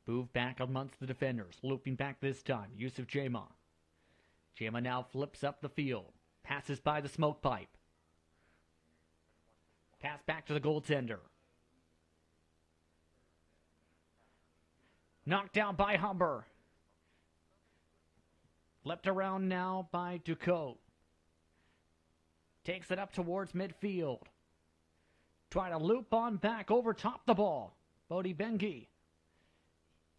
Move back amongst the defenders. Looping back this time. Yusuf Jama. Jama now flips up the field. Passes by the smoke pipe. Pass back to the goaltender. Knocked down by Humber. Flipped around now by Ducote. Takes it up towards midfield. Trying to loop on back over top the ball. Bodie Bengi.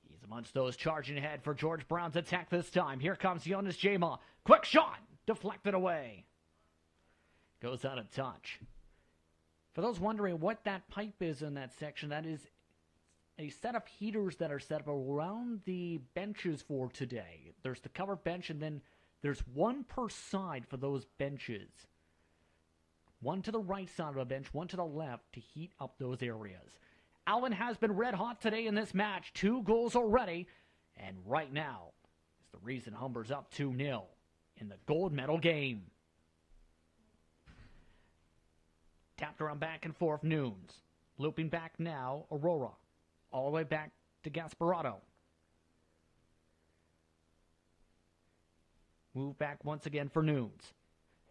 He's amongst those charging ahead for George Brown's attack this time. Here comes Jonas Jama. Quick shot. Deflected away. Goes out of touch. For those wondering what that pipe is in that section, that is a set of heaters that are set up around the benches for today. There's the covered bench, and then there's one per side for those benches. One to the right side of the bench, one to the left to heat up those areas. Allen has been red hot today in this match. 2 goals already. And right now is the reason Humber's up 2-0 in the gold medal game. Tapped around back and forth, Nunes. Looping back now, Aurora. All the way back to Gasparotto. Move back once again for Nunes.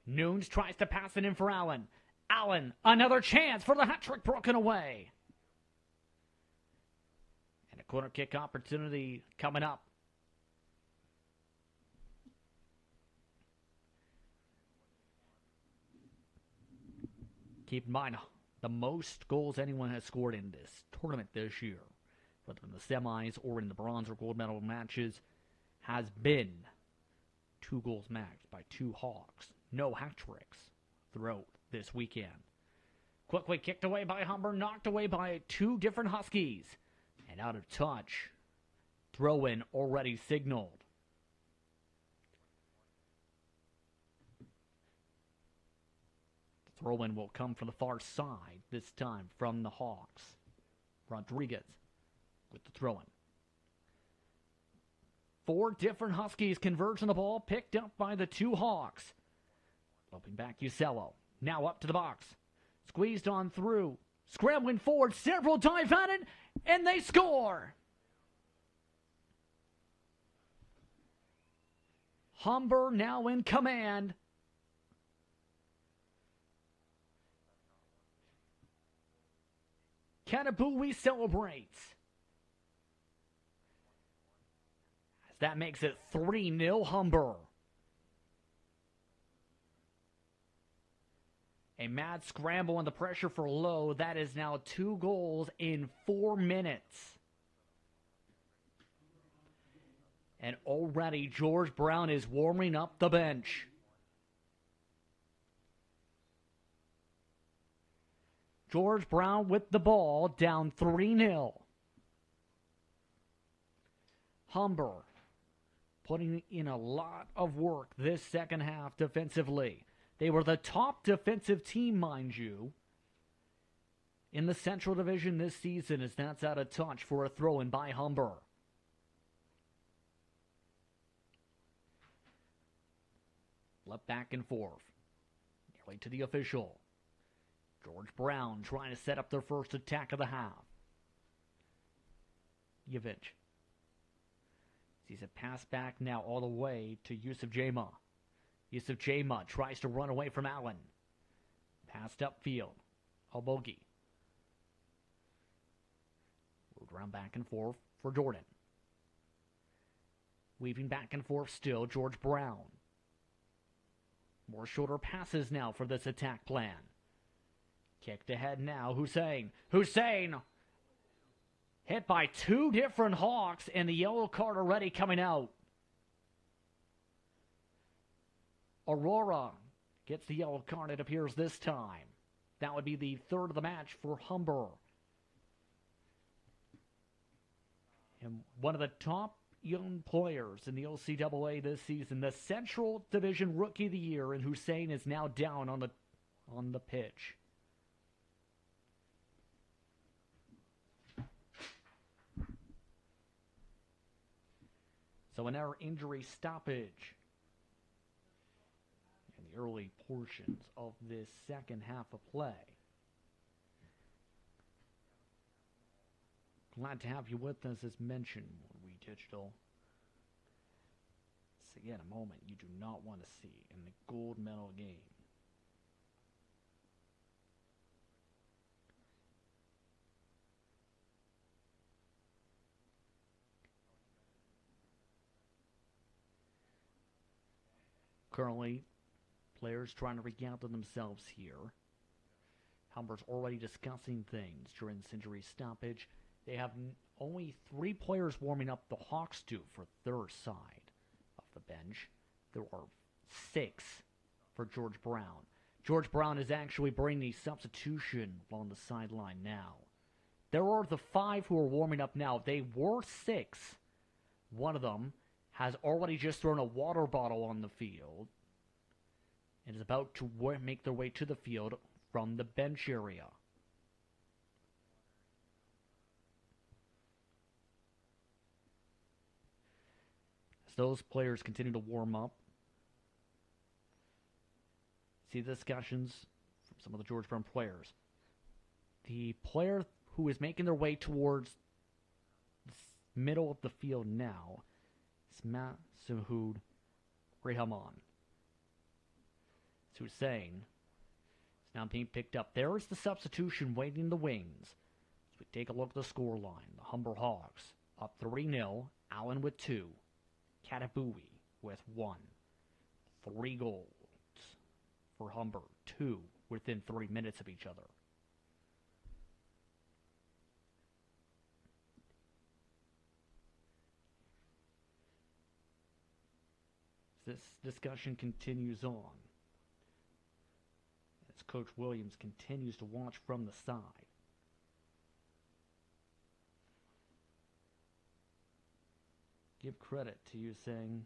Nunes tries to pass it in for Allen. Allen, another chance for the hat trick broken away. And a corner kick opportunity coming up. Keep in mind, the most goals anyone has scored in this tournament this year, whether in the semis or in the bronze or gold medal matches, has been 2 goals max by 2 Hawks. No hat tricks throughout this weekend. Quickly kicked away by Humber, knocked away by 2 different Huskies. And out of touch. Throw-in already signaled. The throw-in will come from the far side, this time from the Hawks. Rodriguez with the throw-in. 4 different Huskies converge on the ball, picked up by the 2 Hawks. Loping back, Usello. Now up to the box. Squeezed on through. Scrambling forward. Several dive at it. And they score. Humber now in command. Kanabui celebrates. As that makes it 3-0 Humber. A mad scramble and the pressure for Lowe. That is now 2 goals in 4 minutes. And already George Brown is warming up the bench. George Brown with the ball, down 3-0. Humber putting in a lot of work this second half defensively. They were the top defensive team, mind you, in the Central Division this season, as that's out of touch for a throw-in by Humber. Flip back and forth. Nearly to the official. George Brown trying to set up their first attack of the half. Yevich sees it pass back now all the way to Yusuf Jama. Yusuf Jama tries to run away from Allen. Passed upfield. Albogi. Moved around back and forth for Jordan. Weaving back and forth still, George Brown. More shorter passes now for this attack plan. Kicked ahead now, Hussein. Hussein! Hit by 2 different Hawks, and the yellow card already coming out. Aurora gets the yellow card, it appears, this time. That would be the 3rd of the match for Humber. And one of the top young players in the OCAA this season, the Central Division Rookie of the Year, and Hussein is now down on the pitch. So an error injury stoppage in the early portions of this second half of play. Glad to have you with us, as mentioned, We Digital. So again, a moment you do not want to see in the gold medal game. Currently, players trying to regather themselves here. Humber's already discussing things during this injury stoppage. They have only 3 players warming up. The Hawks do for their side of the bench. There are 6 for George Brown. George Brown is actually bringing the substitution on the sideline now. There are the 5 who are warming up now. They were 6. One of them has already just thrown a water bottle on the field and is about to make their way to the field from the bench area. As those players continue to warm up, see the discussions from some of the George Brown players. The player who is making their way towards the middle of the field now is Masahud Rehaman. So Hussein is now being picked up. There is the substitution waiting in the wings. As we take a look at the scoreline, the Humber Hawks up 3-0, Allen with 2, Katabui with 1. 3 goals for Humber, 2 within 3 minutes of each other. This discussion continues on as Coach Williams continues to watch from the side. Give credit to you saying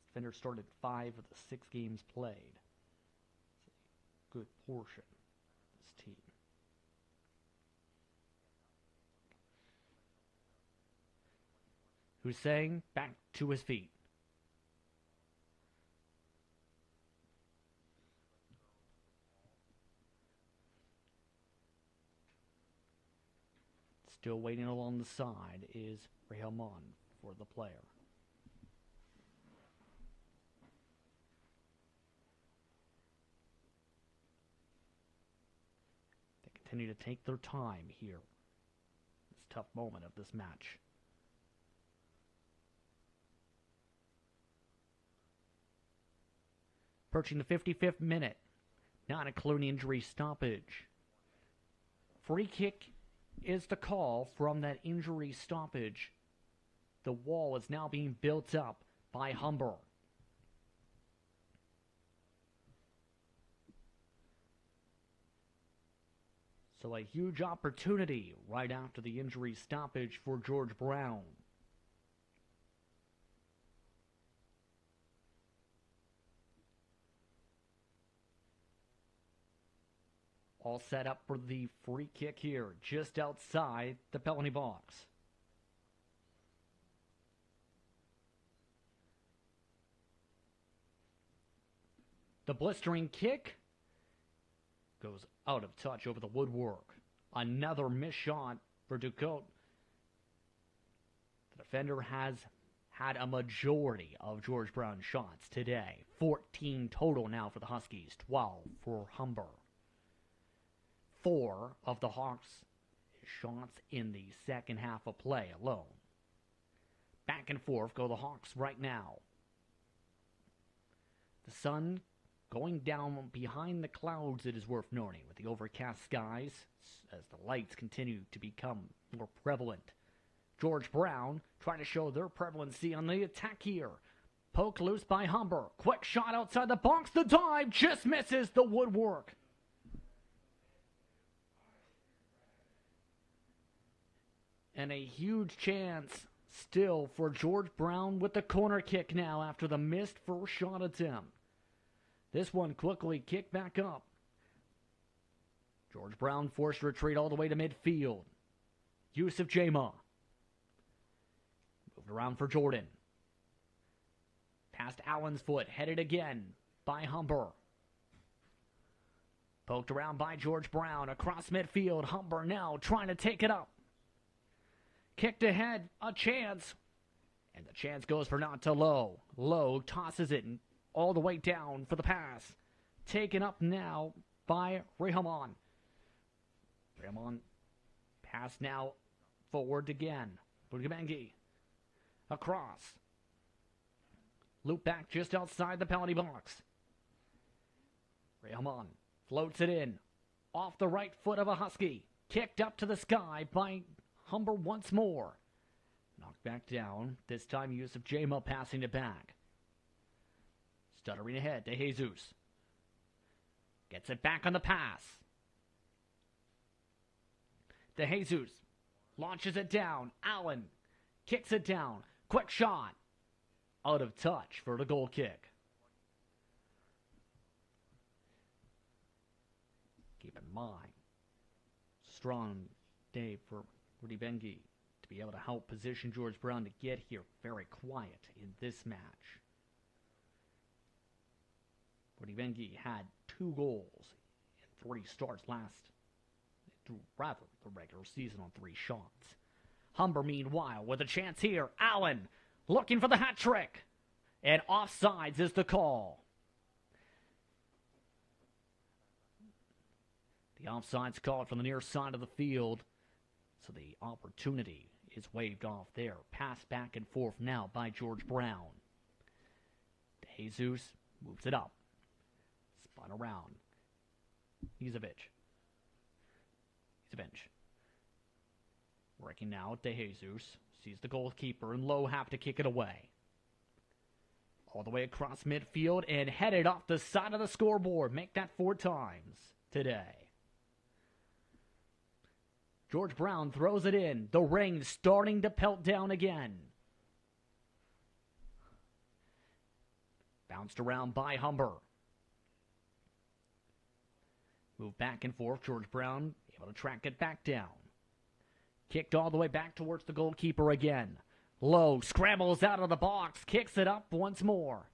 defender started 5 of the 6 games played. It's a good portion of this team. Hussein back to his feet. Still waiting along the side is Rehaman for the player. They continue to take their time here. This tough moment of this match. Approaching the 55th minute, not including injury stoppage. Free kick is the call from that injury stoppage. The wall is now being built up by Humber. So a huge opportunity right after the injury stoppage for George Brown. All set up for the free kick here, just outside the penalty box. The blistering kick goes out of touch over the woodwork. Another missed shot for Ducote. The defender has had a majority of George Brown's shots today. 14 total now for the Huskies, 12 for Humber. 4 of the Hawks' shots in the second half of play alone. Back and forth go the Hawks right now. The sun going down behind the clouds, it is worth noting, with the overcast skies as the lights continue to become more prevalent. George Brown trying to show their prevalency on the attack here. Poke loose by Humber. Quick shot outside the box. The dive just misses the woodwork. And a huge chance still for George Brown with the corner kick now after the missed first shot attempt. This one quickly kicked back up. George Brown forced to retreat all the way to midfield. Yusuf Jama. Moved around for Jordan. Past Allen's foot, headed again by Humber. Poked around by George Brown, across midfield. Humber now trying to take it up. Kicked ahead, a chance. And the chance goes for not to Lowe. Lowe tosses it all the way down for the pass. Taken up now by Rehamon. Rehamon pass now forward again. Budibengi across. Loop back just outside the penalty box. Rehamon floats it in. Off the right foot of a Husky. Kicked up to the sky by Humber once more. Knocked back down. This time Yusuf Jama passing it back. Stuttering ahead to Jesus. Gets it back on the pass. De Jesus launches it down. Allen kicks it down. Quick shot. Out of touch for the goal kick. Keep in mind, strong day for Rudy Bengi to be able to help position George Brown to get here very quiet in this match. Rudy Bengi had 2 goals in 3 starts rather the regular season on 3 shots. Humber, meanwhile, with a chance here. Allen looking for the hat trick. And offsides is the call. The offside's called from the near side of the field. So the opportunity is waved off there. Pass back and forth now by George Brown. De Jesus moves it up. Spun around. Izovic. Working now, De Jesus sees the goalkeeper and Lowe have to kick it away. All the way across midfield and headed off the side of the scoreboard. Make that 4 times today. George Brown throws it in. The rain starting to pelt down again. Bounced around by Humber. Move back and forth. George Brown able to track it back down. Kicked all the way back towards the goalkeeper again. Lowe scrambles out of the box. Kicks it up once more.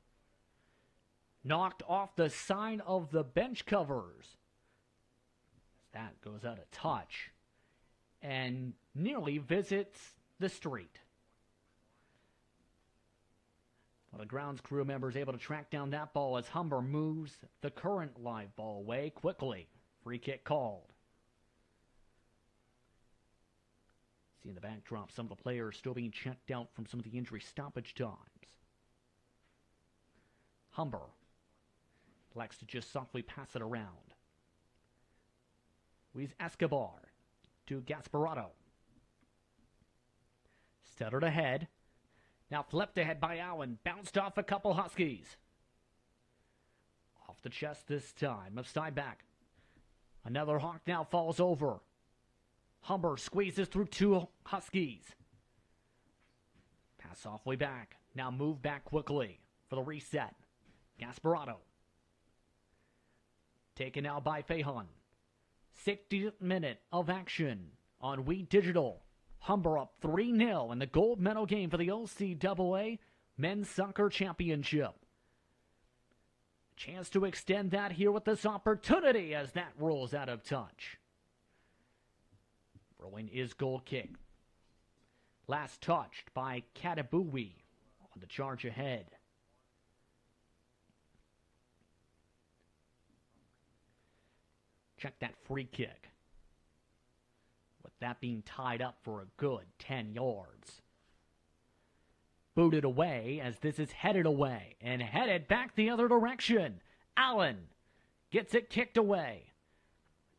Knocked off the side of the bench covers. That goes out of touch. And nearly visits the street. Well, the grounds crew members able to track down that ball as Humber moves the current live ball away quickly. Free kick called. See in the backdrop some of the players still being checked out from some of the injury stoppage times. Humber likes to just softly pass it around. Luis Escobar to Gasparotto. Stuttered ahead. Now flipped ahead by Allen. Bounced off a couple Huskies. Off the chest this time of Steinbach. Another Hawk now falls over. Humber squeezes through 2 Huskies. Pass softly back. Now move back quickly for the reset. Gasparotto. Taken now by Fehan. 60th minute of action on Wheat Digital. Humber up 3-0 in the gold medal game for the OCAA Men's Soccer Championship. Chance to extend that here with this opportunity as that rolls out of touch. Throwing is goal kick. Last touched by Katabui on the charge ahead. Check that free kick. With that being tied up for a good 10 yards. Booted away as this is headed away and headed back the other direction. Allen gets it kicked away.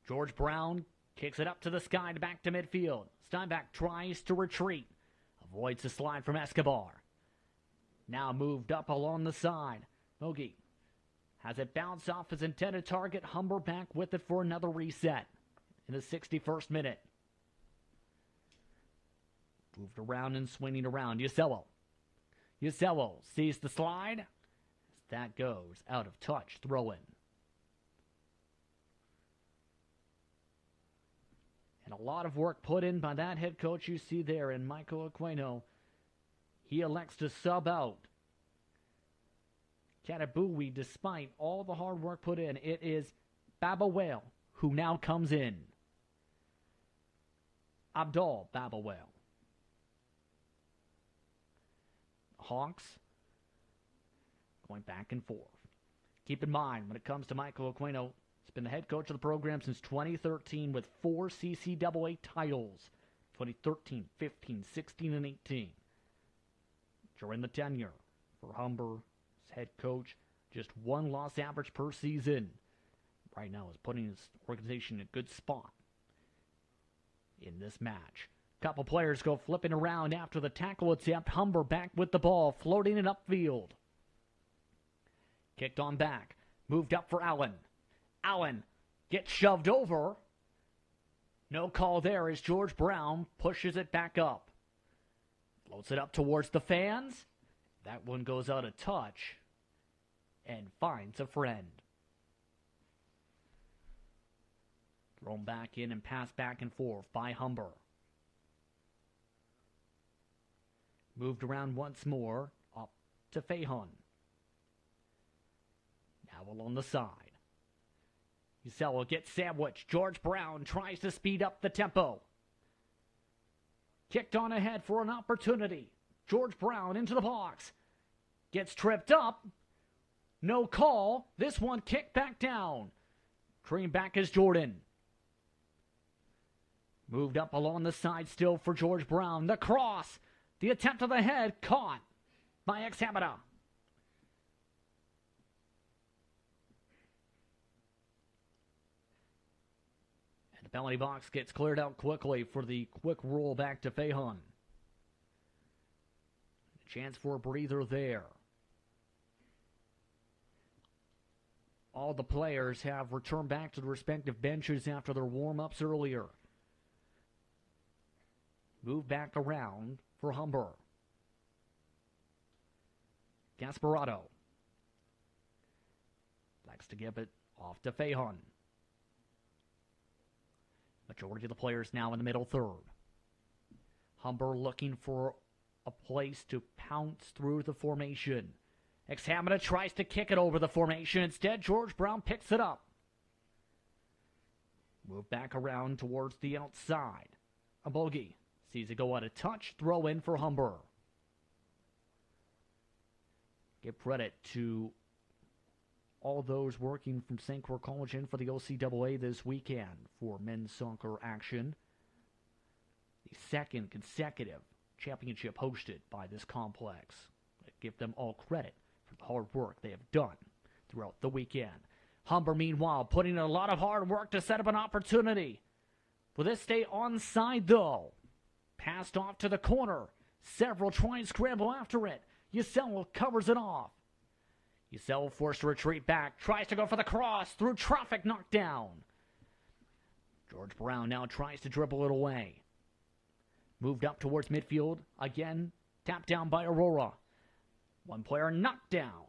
George Brown kicks it up to the sky to back to midfield. Steinbach tries to retreat. Avoids the slide from Escobar. Now moved up along the side. Mogi has it bounce off his intended target. Humber back with it for another reset in the 61st minute. Moved around and swinging around. Yusello sees the slide. As that goes out of touch. Throw in. And a lot of work put in by that head coach you see there in Michael Aquino. He elects to sub out Catabooey, despite all the hard work put in, it is Baba Whale who now comes in. Abdul Baba Whale. Hawks going back and forth. Keep in mind, when it comes to Michael Aquino, he's been the head coach of the program since 2013 with 4 CCAA titles. 2013, 15, 16, and 18. During the tenure for Humber as head coach, just 1 loss average per season. Right now is putting his organization in a good spot in this match. Couple players go flipping around after the tackle attempt. Humber back with the ball, floating it upfield. Kicked on back. Moved up for Allen. Allen gets shoved over. No call there as George Brown pushes it back up. Floats it up towards the fans. That one goes out of touch and finds a friend. Thrown back in and passed back and forth by Humber. Moved around once more, up to Fahon. Now along the side. Usella gets sandwiched. George Brown tries to speed up the tempo. Kicked on ahead for an opportunity. George Brown into the box. Gets tripped up. No call. This one kicked back down. Cream back is Jordan. Moved up along the side still for George Brown. The cross. The attempt of the head caught by Examina. And the penalty box gets cleared out quickly for the quick roll back to Fahon. A chance for a breather there. All the players have returned back to the respective benches after their warm-ups earlier. Move back around for Humber. Gasparotto. Likes to give it off to Fahon. Majority of the players now in the middle third. Humber looking for a place to pounce through the formation. Examina tries to kick it over the formation. Instead, George Brown picks it up. Move back around towards the outside. A bogey. Sees it go out of touch. Throw in for Humber. Give credit to all those working from St. Croix College in for the OCAA this weekend for men's soccer action. The second consecutive championship hosted by this complex. I give them all credit for the hard work they have done throughout the weekend. Humber, meanwhile, putting in a lot of hard work to set up an opportunity. Will this stay onside, though? Passed off to the corner. Several try and scramble after it. Usella covers it off. Usella forced to retreat back. Tries to go for the cross. Through traffic, knocked down. George Brown now tries to dribble it away. Moved up towards midfield. Again, tapped down by Aurora. One player knocked down.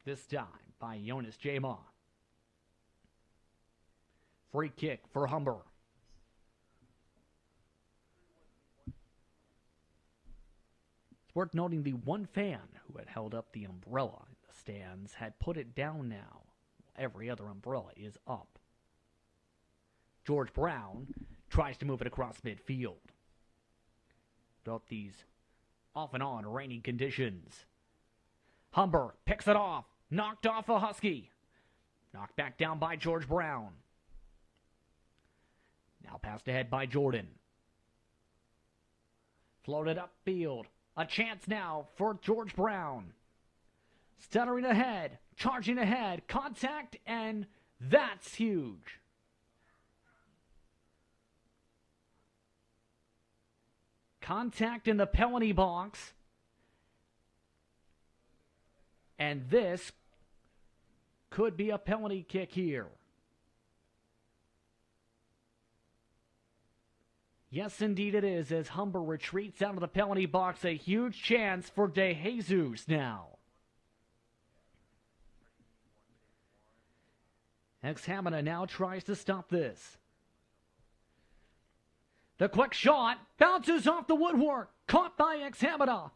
This time by Jonas Jama. Free kick for Humber. Worth noting the one fan who had held up the umbrella in the stands had put it down now. Every other umbrella is up. George Brown tries to move it across midfield. Throughout these off and on rainy conditions. Humber picks it off. Knocked off a Husky. Knocked back down by George Brown. Now passed ahead by Jordan. Floated upfield. A chance now for George Brown. Stuttering ahead, charging ahead, contact, and that's huge. Contact in the penalty box. And this could be a penalty kick here. Yes, indeed it is, as Humber retreats out of the penalty box. A huge chance for De Jesus now. Examina now tries to stop this. The quick shot bounces off the woodwork. Caught by Examina.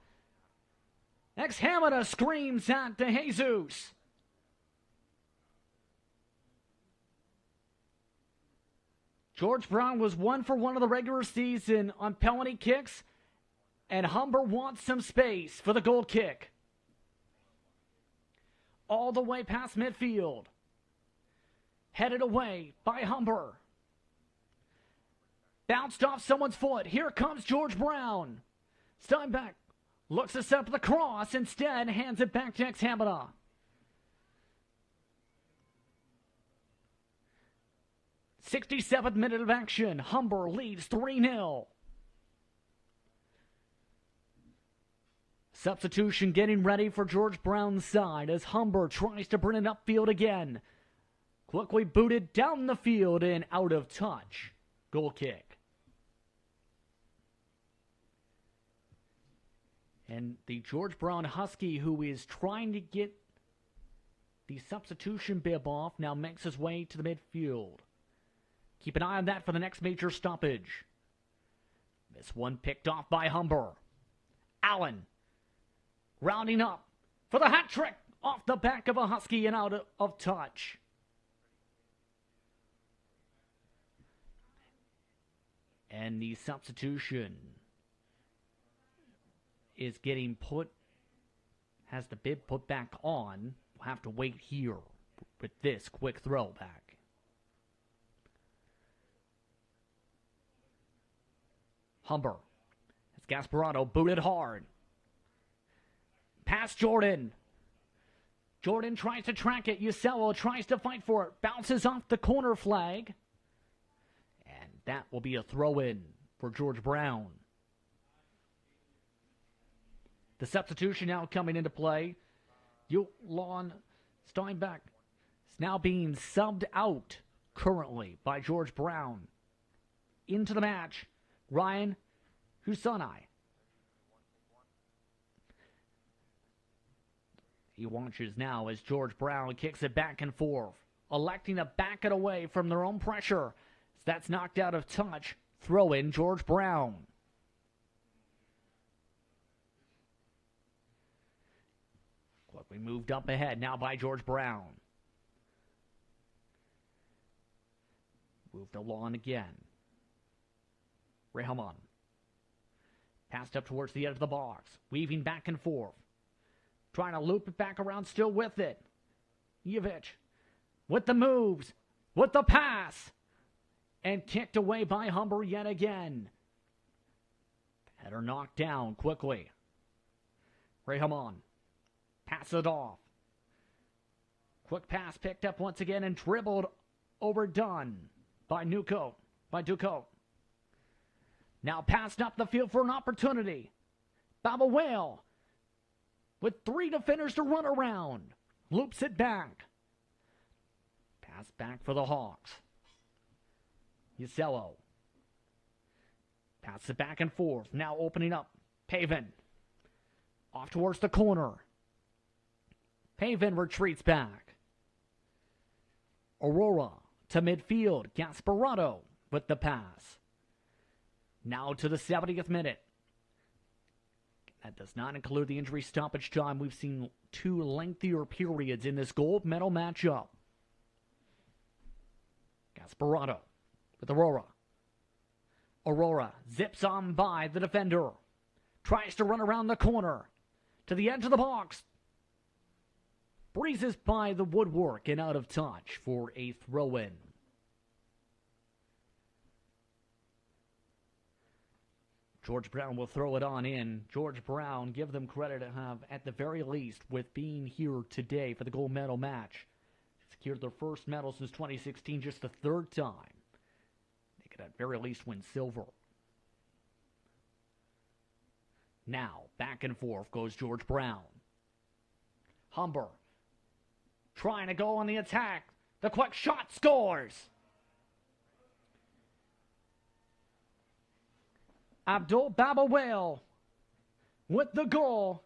Exhamada screams at De Jesus. George Brown was 1 for 1 of the regular season on penalty kicks, and Humber wants some space for the goal kick. All the way past midfield. Headed away by Humber. Bounced off someone's foot. Here comes George Brown. Steinbeck looks to set up the cross. Instead, hands it back to Exhamada. '67th minute of action. Humber leads 3-0. Substitution getting ready for George Brown's side as Humber tries to bring it upfield again. Quickly booted down the field and out of touch. Goal kick. And the George Brown Husky, who is trying to get the substitution bib off, now makes his way to the midfield. Keep an eye on that for the next major stoppage. This one picked off by Humber. Allen rounding up for the hat trick off the back of a Husky and out of touch. And the substitution is getting put, has the bib put back on. We'll have to wait here with this quick throwback. Humber has Gasparotto booted hard. Past Jordan. Jordan tries to track it. Usello tries to fight for it. Bounces off the corner flag. And that will be a throw-in for George Brown. The substitution now coming into play. Lon Steinbeck is now being subbed out currently by George Brown. Into the match, Ryan Husanai. He watches now as George Brown kicks it back and forth, electing to back it away from their own pressure. As that's knocked out of touch. Throw in George Brown. Quickly moved up ahead now by George Brown. Moved along again. Rehaman. Passed up towards the edge of the box. Weaving back and forth. Trying to loop it back around, still with it. Jovic with the moves. With the pass. And kicked away by Humber yet again. Header knocked down quickly. Rehaman. Pass it off. Quick pass picked up once again and dribbled overdone by Duco. Now passed up the field for an opportunity. Baba Whale with 3 defenders to run around. Loops it back. Pass back for the Hawks. Usello. Pass it back and forth. Now opening up. Pavin. Off towards the corner. Pavin retreats back. Aurora to midfield. Gasparotto with the pass. Now to the 70th minute. That does not include the injury stoppage time. We've seen 2 lengthier periods in this gold medal matchup. Gasparotto with Aurora. Aurora zips on by the defender. Tries to run around the corner. To the edge of the box. Breezes by the woodwork and out of touch for a throw-in. George Brown will throw it on in. George Brown, give them credit to have, at the very least, with being here today for the gold medal match. Secured their first medal since 2016, just the 3rd time. They could at very least win silver. Now, back and forth goes George Brown. Humber trying to go on the attack. The quick shot scores. Abdul Baba Whale with the goal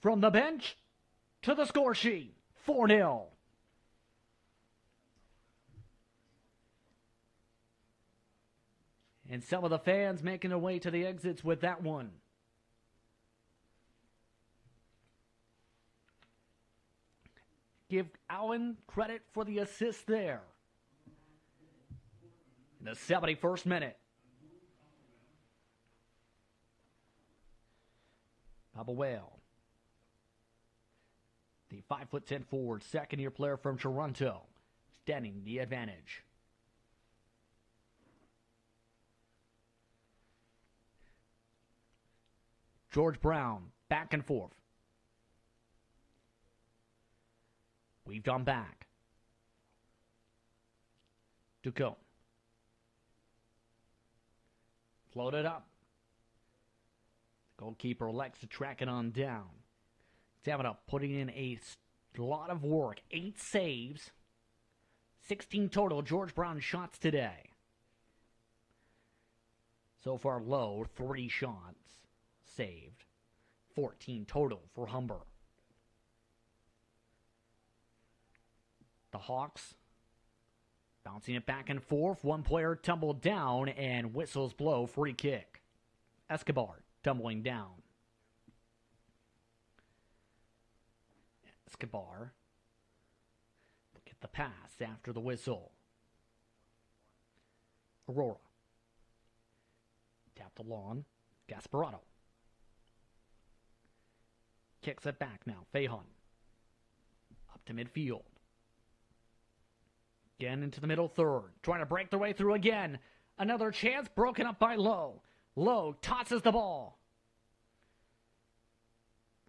from the bench to the score sheet. 4-0. And some of the fans making their way to the exits with that one. give Allen credit for the assist there. In the 71st minute. Baba Whale. The 5'10" forward, second-year player from Toronto, extending the advantage. George Brown, back and forth. Weaved on back. Ducon. Floated up. Goalkeeper elects to track it on down. Stamina putting in a lot of work. 8 saves. 16 total George Brown shots today. So far low, 3 shots saved. 14 total for Humber. The Hawks bouncing it back and forth. One player tumbled down and whistles blow free kick. Escobar tumbling down. Escobar. Look at the pass after the whistle. Aurora. Tapped along. Gasparotto. Kicks it back now. Fahon. Up to midfield. Again into the middle third. Trying to break their way through again. Another chance broken up by Lowe. Lowe tosses the ball.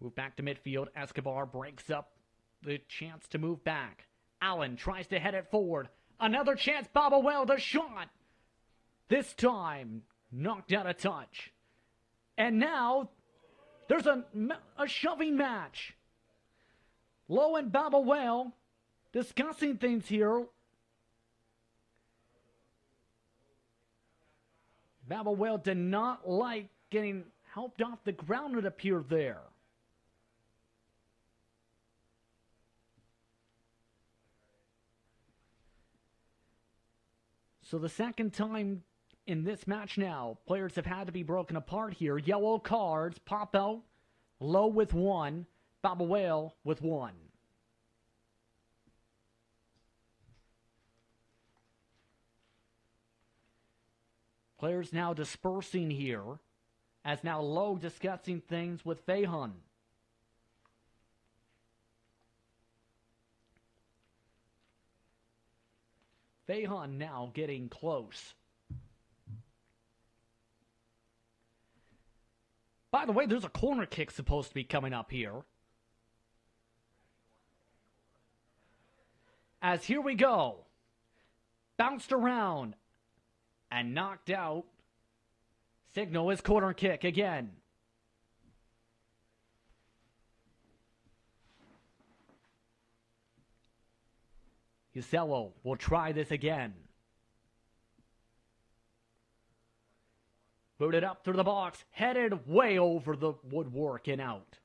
Move back to midfield. Escobar breaks up the chance to move back. Allen tries to head it forward. Another chance. Baba Well, the shot. This time, knocked out a touch. And now, there's a shoving match. Lowe and Baba Well discussing things here. Baba Well did not like getting helped off the ground, it appeared there. So the second time in this match now, players have had to be broken apart here. Yellow cards pop out. Lowe with 1. Baba Whale with 1. Players now dispersing here, as now Lowe discussing things with Fahon. Fahon now getting close. By the way, there's a corner kick supposed to be coming up here. As here we go. Bounced around. And knocked out. Signal is corner kick again. Usello will try this again. Booted up through the box. Headed way over the woodwork and out.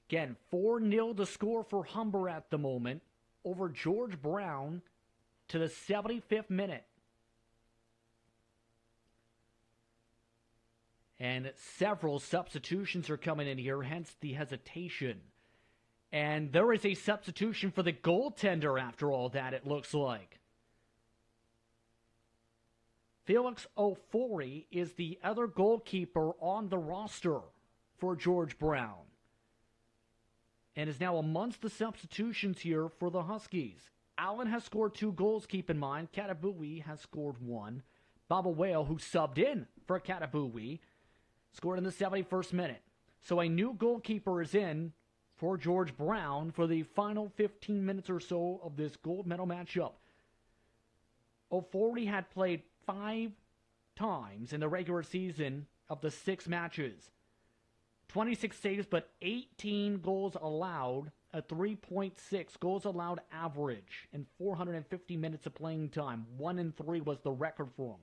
Again, 4-0 to score for Humber at the moment. Over George Brown. To the 75th minute. And several substitutions are coming in here, hence the hesitation. And there is a substitution for the goaltender after all that, it looks like. Felix Ofori is the other goalkeeper on the roster for George Brown. And is now amongst the substitutions here for the Huskies. Allen has scored 2 goals, keep in mind. Katabui has scored 1. Baba Whale, who subbed in for Katabui, scored in the 71st minute. So a new goalkeeper is in for George Brown for the final 15 minutes or so of this gold medal matchup. Ofori had played 5 times in the regular season of the 6 matches. 26 saves, but 18 goals allowed. A 3.6 goals allowed average in 450 minutes of playing time. 1 in 3 was the record for him.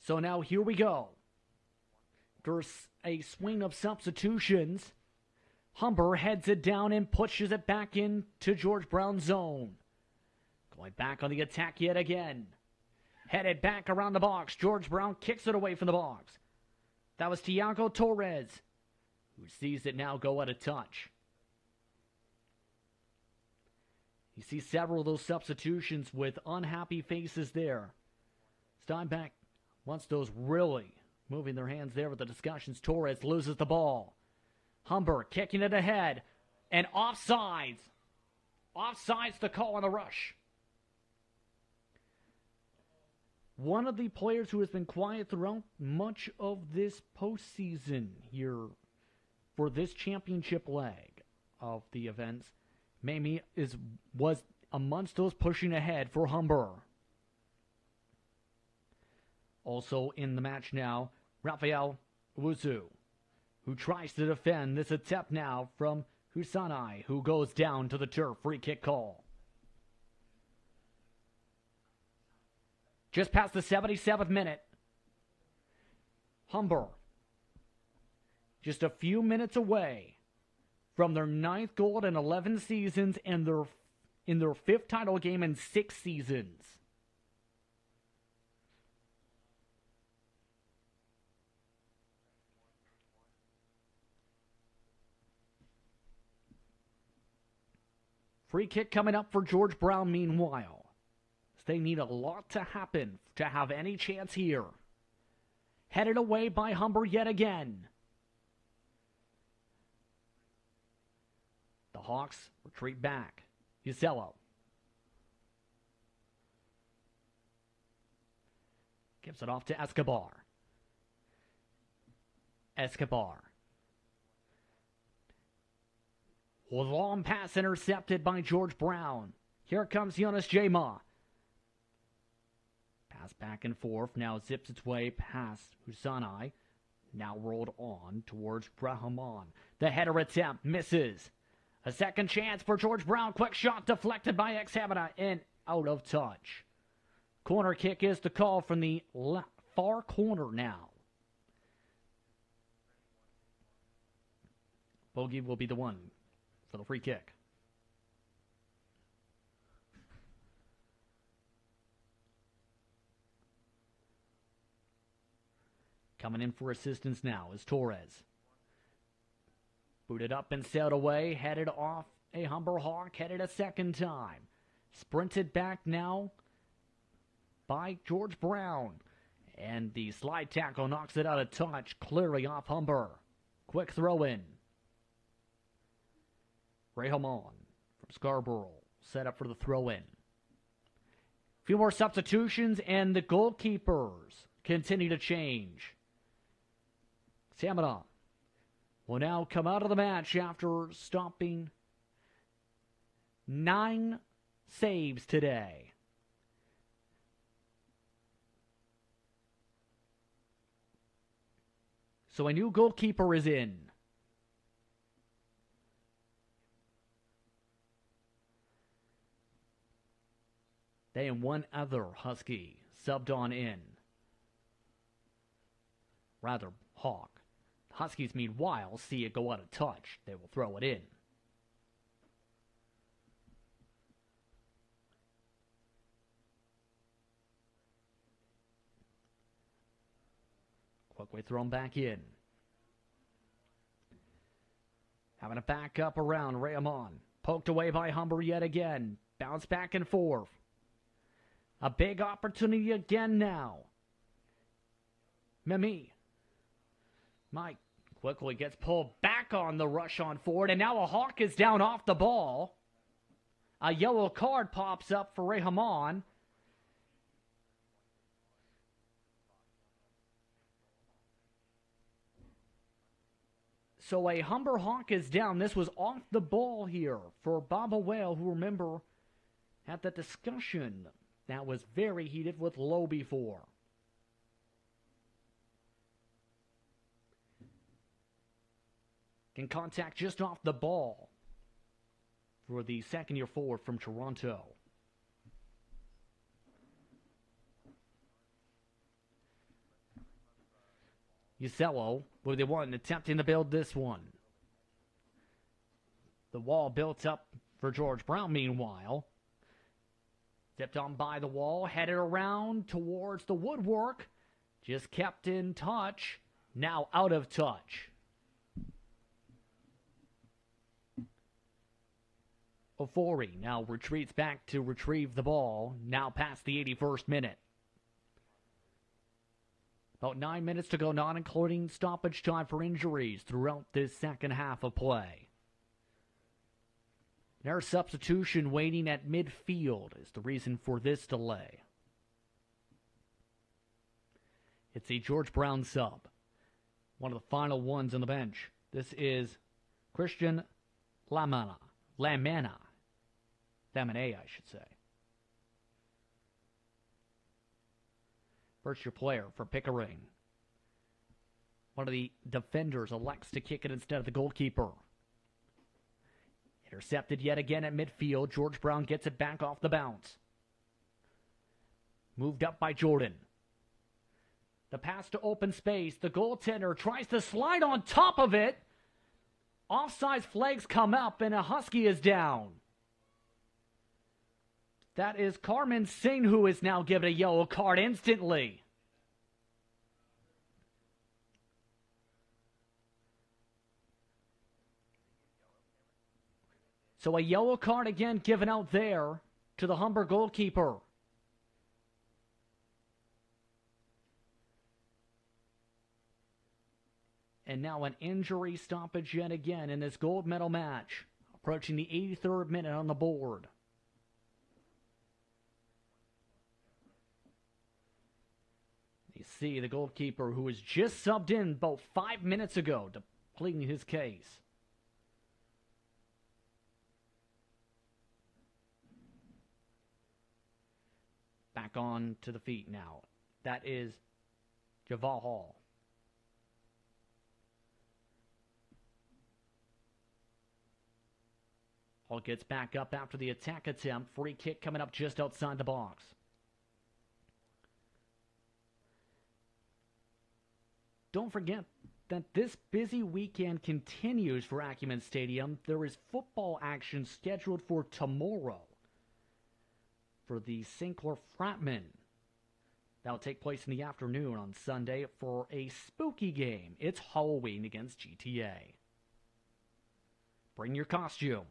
So now here we go. There's a swing of substitutions. Humber heads it down and pushes it back into George Brown's zone. Going back on the attack yet again. Headed back around the box. George Brown kicks it away from the box. That was Tiago Torres, who sees it now go out of touch. You see several of those substitutions with unhappy faces there. Steinbeck wants those really moving their hands there with the discussions. Torres loses the ball. Humber kicking it ahead. And offsides. Offsides the call on the rush. One of the players who has been quiet throughout much of this postseason here for this championship leg of the events, Mamie was amongst those pushing ahead for Humber. Also in the match now, Rafael Wuzu, who tries to defend this attempt now from Husanai, who goes down to the turf. Free kick call. Just past the 77th minute. Humber, just a few minutes away from their 9th goal in 11 seasons and in their 5th title game in 6 seasons. Free kick coming up for George Brown meanwhile. They need a lot to happen to have any chance here. Headed away by Humber yet again. The Hawks retreat back. Usello gives it off to Escobar. Long pass intercepted by George Brown. Here comes Jonas Jama. Pass back and forth. Now zips its way past Husanai. Now rolled on towards Brahman. The header attempt misses. A second chance for George Brown. Quick shot deflected by Examina and out of touch. Corner kick is the call from the far corner now. Bogey will be the one for the free kick. Coming in for assistance now is Torres. Booted up and sailed away, headed off a Humber Hawk, headed a second time. Sprinted back now by George Brown. And the slide tackle knocks it out of touch, clearly off Humber. Quick throw in. Rehamon from Scarborough set up for the throw in. A few more substitutions and the goalkeepers continue to change. Samana will now come out of the match after stopping 9 saves today. So a new goalkeeper is in. They and one other Husky subbed on in. Rather, Hawk. Huskies, meanwhile, see it go out of touch. They will throw it in. Quickly thrown back in. Having a back up around Raymond. Poked away by Humber yet again. Bounce back and forth. A big opportunity again now. Mimi. Mike quickly gets pulled back on the rush on forward, and now a Hawk is down off the ball. A yellow card pops up for Rehamon. So a Humber Hawk is down. This was off the ball here for Baba Whale, who, remember, had that discussion that was very heated with Lowe before. In contact just off the ball for the second-year forward from Toronto. Usello with the one attempting to build this one. The wall built up for George Brown meanwhile. Stepped on by the wall, headed around towards the woodwork. Just kept in touch Now out of touch. Ofori now retreats back to retrieve the ball, now past the 81st minute. About 9 minutes to go, not including stoppage time for injuries throughout this second half of play. Their substitution waiting at midfield is the reason for this delay. It's a George Brown sub, one of the final ones on the bench. This is Christian Lamana, I should say. First year player for Pickering. One of the defenders elects to kick it instead of the goalkeeper. Intercepted yet again at midfield. George Brown gets it back off the bounce. Moved up by Jordan. The pass to open space. The goaltender tries to slide on top of it. Offside flags come up and a Husky is down. That is Carmen Singh, who is now given a yellow card instantly. So a yellow card again given out there to the Humber goalkeeper. And now an injury stoppage yet again in this gold medal match. Approaching the 83rd minute on the board. You see the goalkeeper who was just subbed in about 5 minutes ago to pleading his case. Back on to the feet now. That is Javal Hall. Hall gets back up after the attack attempt. Free kick coming up just outside the box. Don't forget that this busy weekend continues for Acumen Stadium. There is football action scheduled for tomorrow for the St. Clair Fratmen. That will take place in the afternoon on Sunday for a spooky game. It's Halloween against GTA. Bring your costume.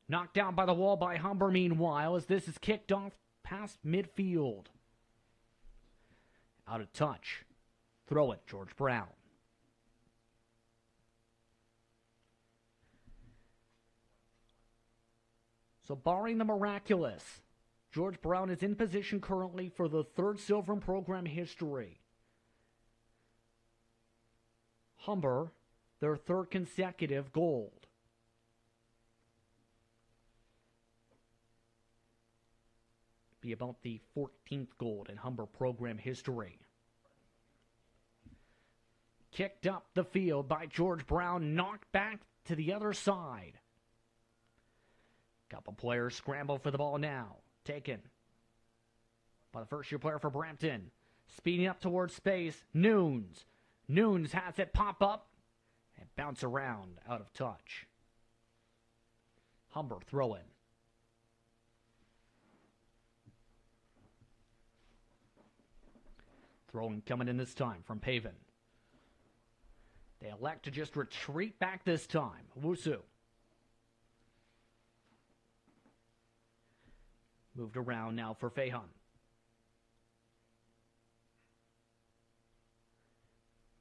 Knocked down by the wall by Humber, meanwhile, as this is kicked off past midfield. Out of touch. Throw it, George Brown. So barring the miraculous, George Brown is in position currently for the third silver in program history. Humber, their third consecutive gold. Be about the 14th gold in Humber program history. Kicked up the field by George Brown, knocked back to the other side. Couple players scramble for the ball now. Taken by the first-year player for Brampton. Speeding up towards space. Nunes. Nunes has it pop up and bounce around out of touch. Humber throw-in. Throwing coming in this time from Paven. They elect to just retreat back this time. Wusu. Moved around now for Fahun.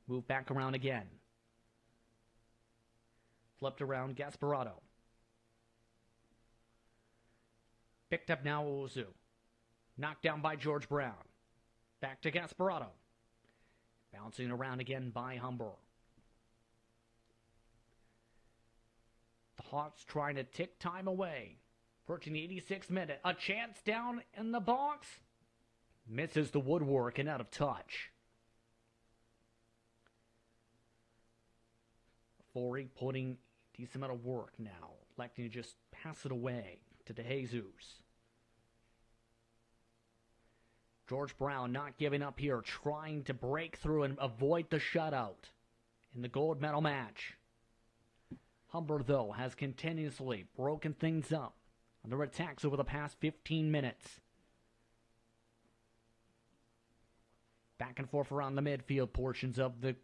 Moved back around again. Flipped around Gasparotto. Picked up now Wusu. Knocked down by George Brown. Back to Gasparotto. Bouncing around again by Humber. The Hawks trying to tick time away. Approaching the 86th minute. A chance down in the box. Misses the woodwork and out of touch. Forey putting a decent amount of work now. Electing to just pass it away to De Jesus. George Brown not giving up here, trying to break through and avoid the shutout in the gold medal match. Humber, though, has continuously broken things up on their attacks over the past 15 minutes. Back and forth around the midfield portions of the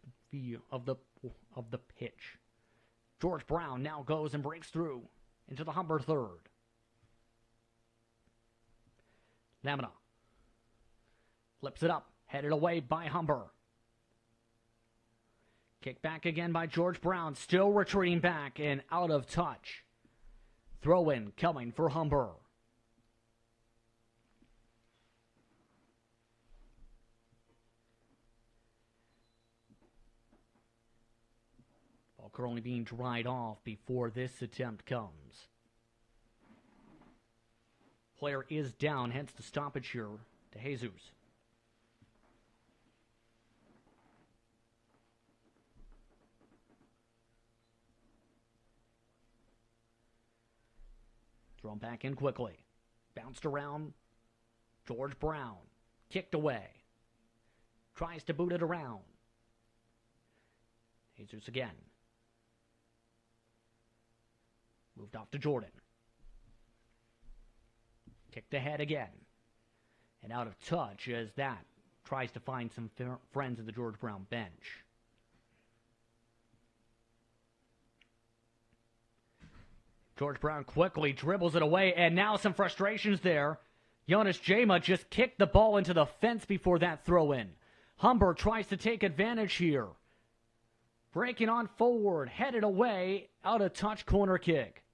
pitch. George Brown now goes and breaks through into the Humber third. Lamina flips it up, headed away by Humber. Kick back again by George Brown, still retreating back and out of touch. Throw in coming for Humber. Ball currently being dried off before this attempt comes. Player is down, hence the stoppage here to Jesus. Thrown back in quickly. Bounced around. George Brown. Kicked away. Tries to boot it around. Jesus again. Moved off to Jordan. Kicked ahead again. And out of touch as that tries to find some friends at the George Brown bench. George Brown quickly dribbles it away, and now some frustrations there. Jonas Jama just kicked the ball into the fence before that throw-in. Humber tries to take advantage here. Breaking on forward, headed away, out of touch corner kick.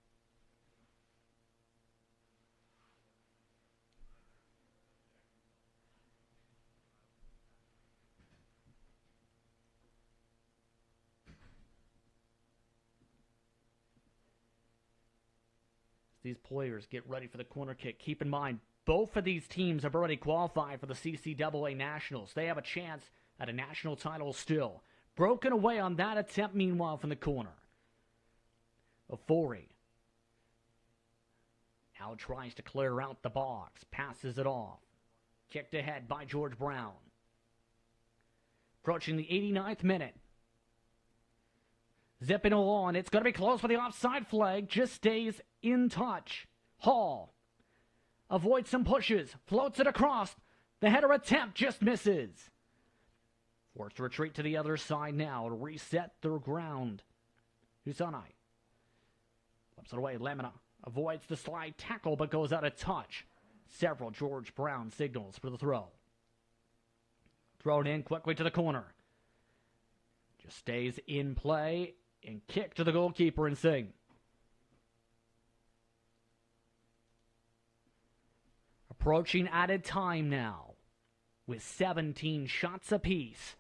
These players get ready for the corner kick. Keep in mind, both of these teams have already qualified for the CCAA Nationals. They have a chance at a national title still. Broken away on that attempt, meanwhile, from the corner. Ofori now tries to clear out the box. Passes it off. Kicked ahead by George Brown. Approaching the 89th minute. Zipping along. It's going to be close for the offside flag. Just stays in touch. Hall avoids some pushes. Floats it across. The header attempt just misses. Forced to retreat to the other side now to reset their ground. Husanai flips it away. Lamina avoids the slide tackle but goes out of touch. Several George Brown signals for the throw. Thrown in quickly to the corner. Just stays in play and kick to the goalkeeper and Singh. Approaching added time now with 17 shots apiece.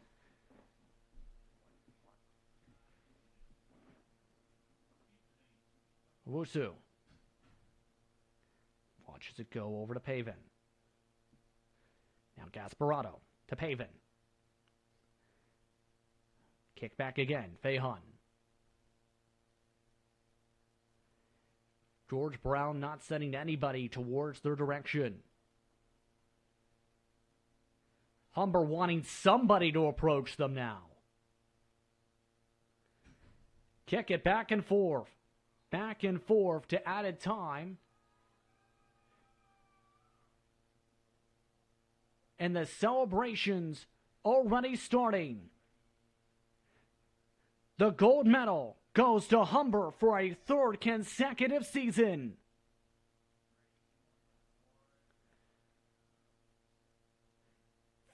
Wusu watches it go over to Pavin. Now Gasparotto to Pavin. Kick back again, Feihan. George Brown not sending anybody towards their direction. Humber wanting somebody to approach them now. Kick it back and forth. Back and forth to added time. And the celebrations already starting. The gold medal goes to Humber for a third consecutive season.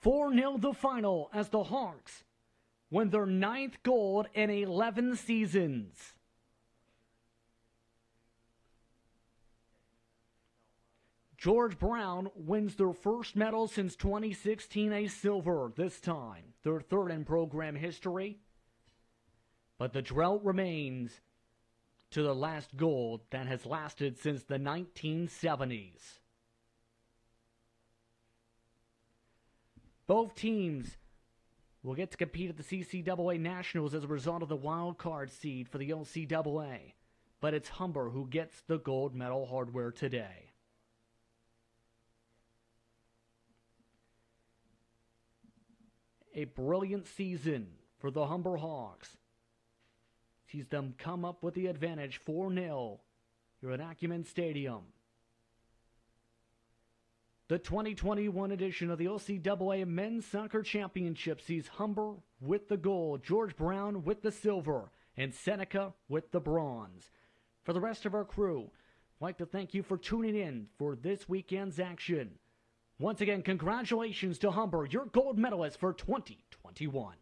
"4-0 the final as the Hawks win their 9th gold in 11 seasons. George Brown wins their first medal since 2016, a silver this time, their third in program history. But the drought remains to the last gold that has lasted since the 1970s. Both teams will get to compete at the CCAA Nationals as a result of the wild card seed for the OCAA. But it's Humber who gets the gold medal hardware today. A brilliant season for the Humber Hawks. Sees them come up with the advantage 4-0 here at Acumen Stadium. The 2021 edition of the OCAA Men's Soccer Championship sees Humber with the gold, George Brown with the silver, and Seneca with the bronze. For the rest of our crew, I'd like to thank you for tuning in for this weekend's action. Once again, congratulations to Humber, your gold medalist for 2021.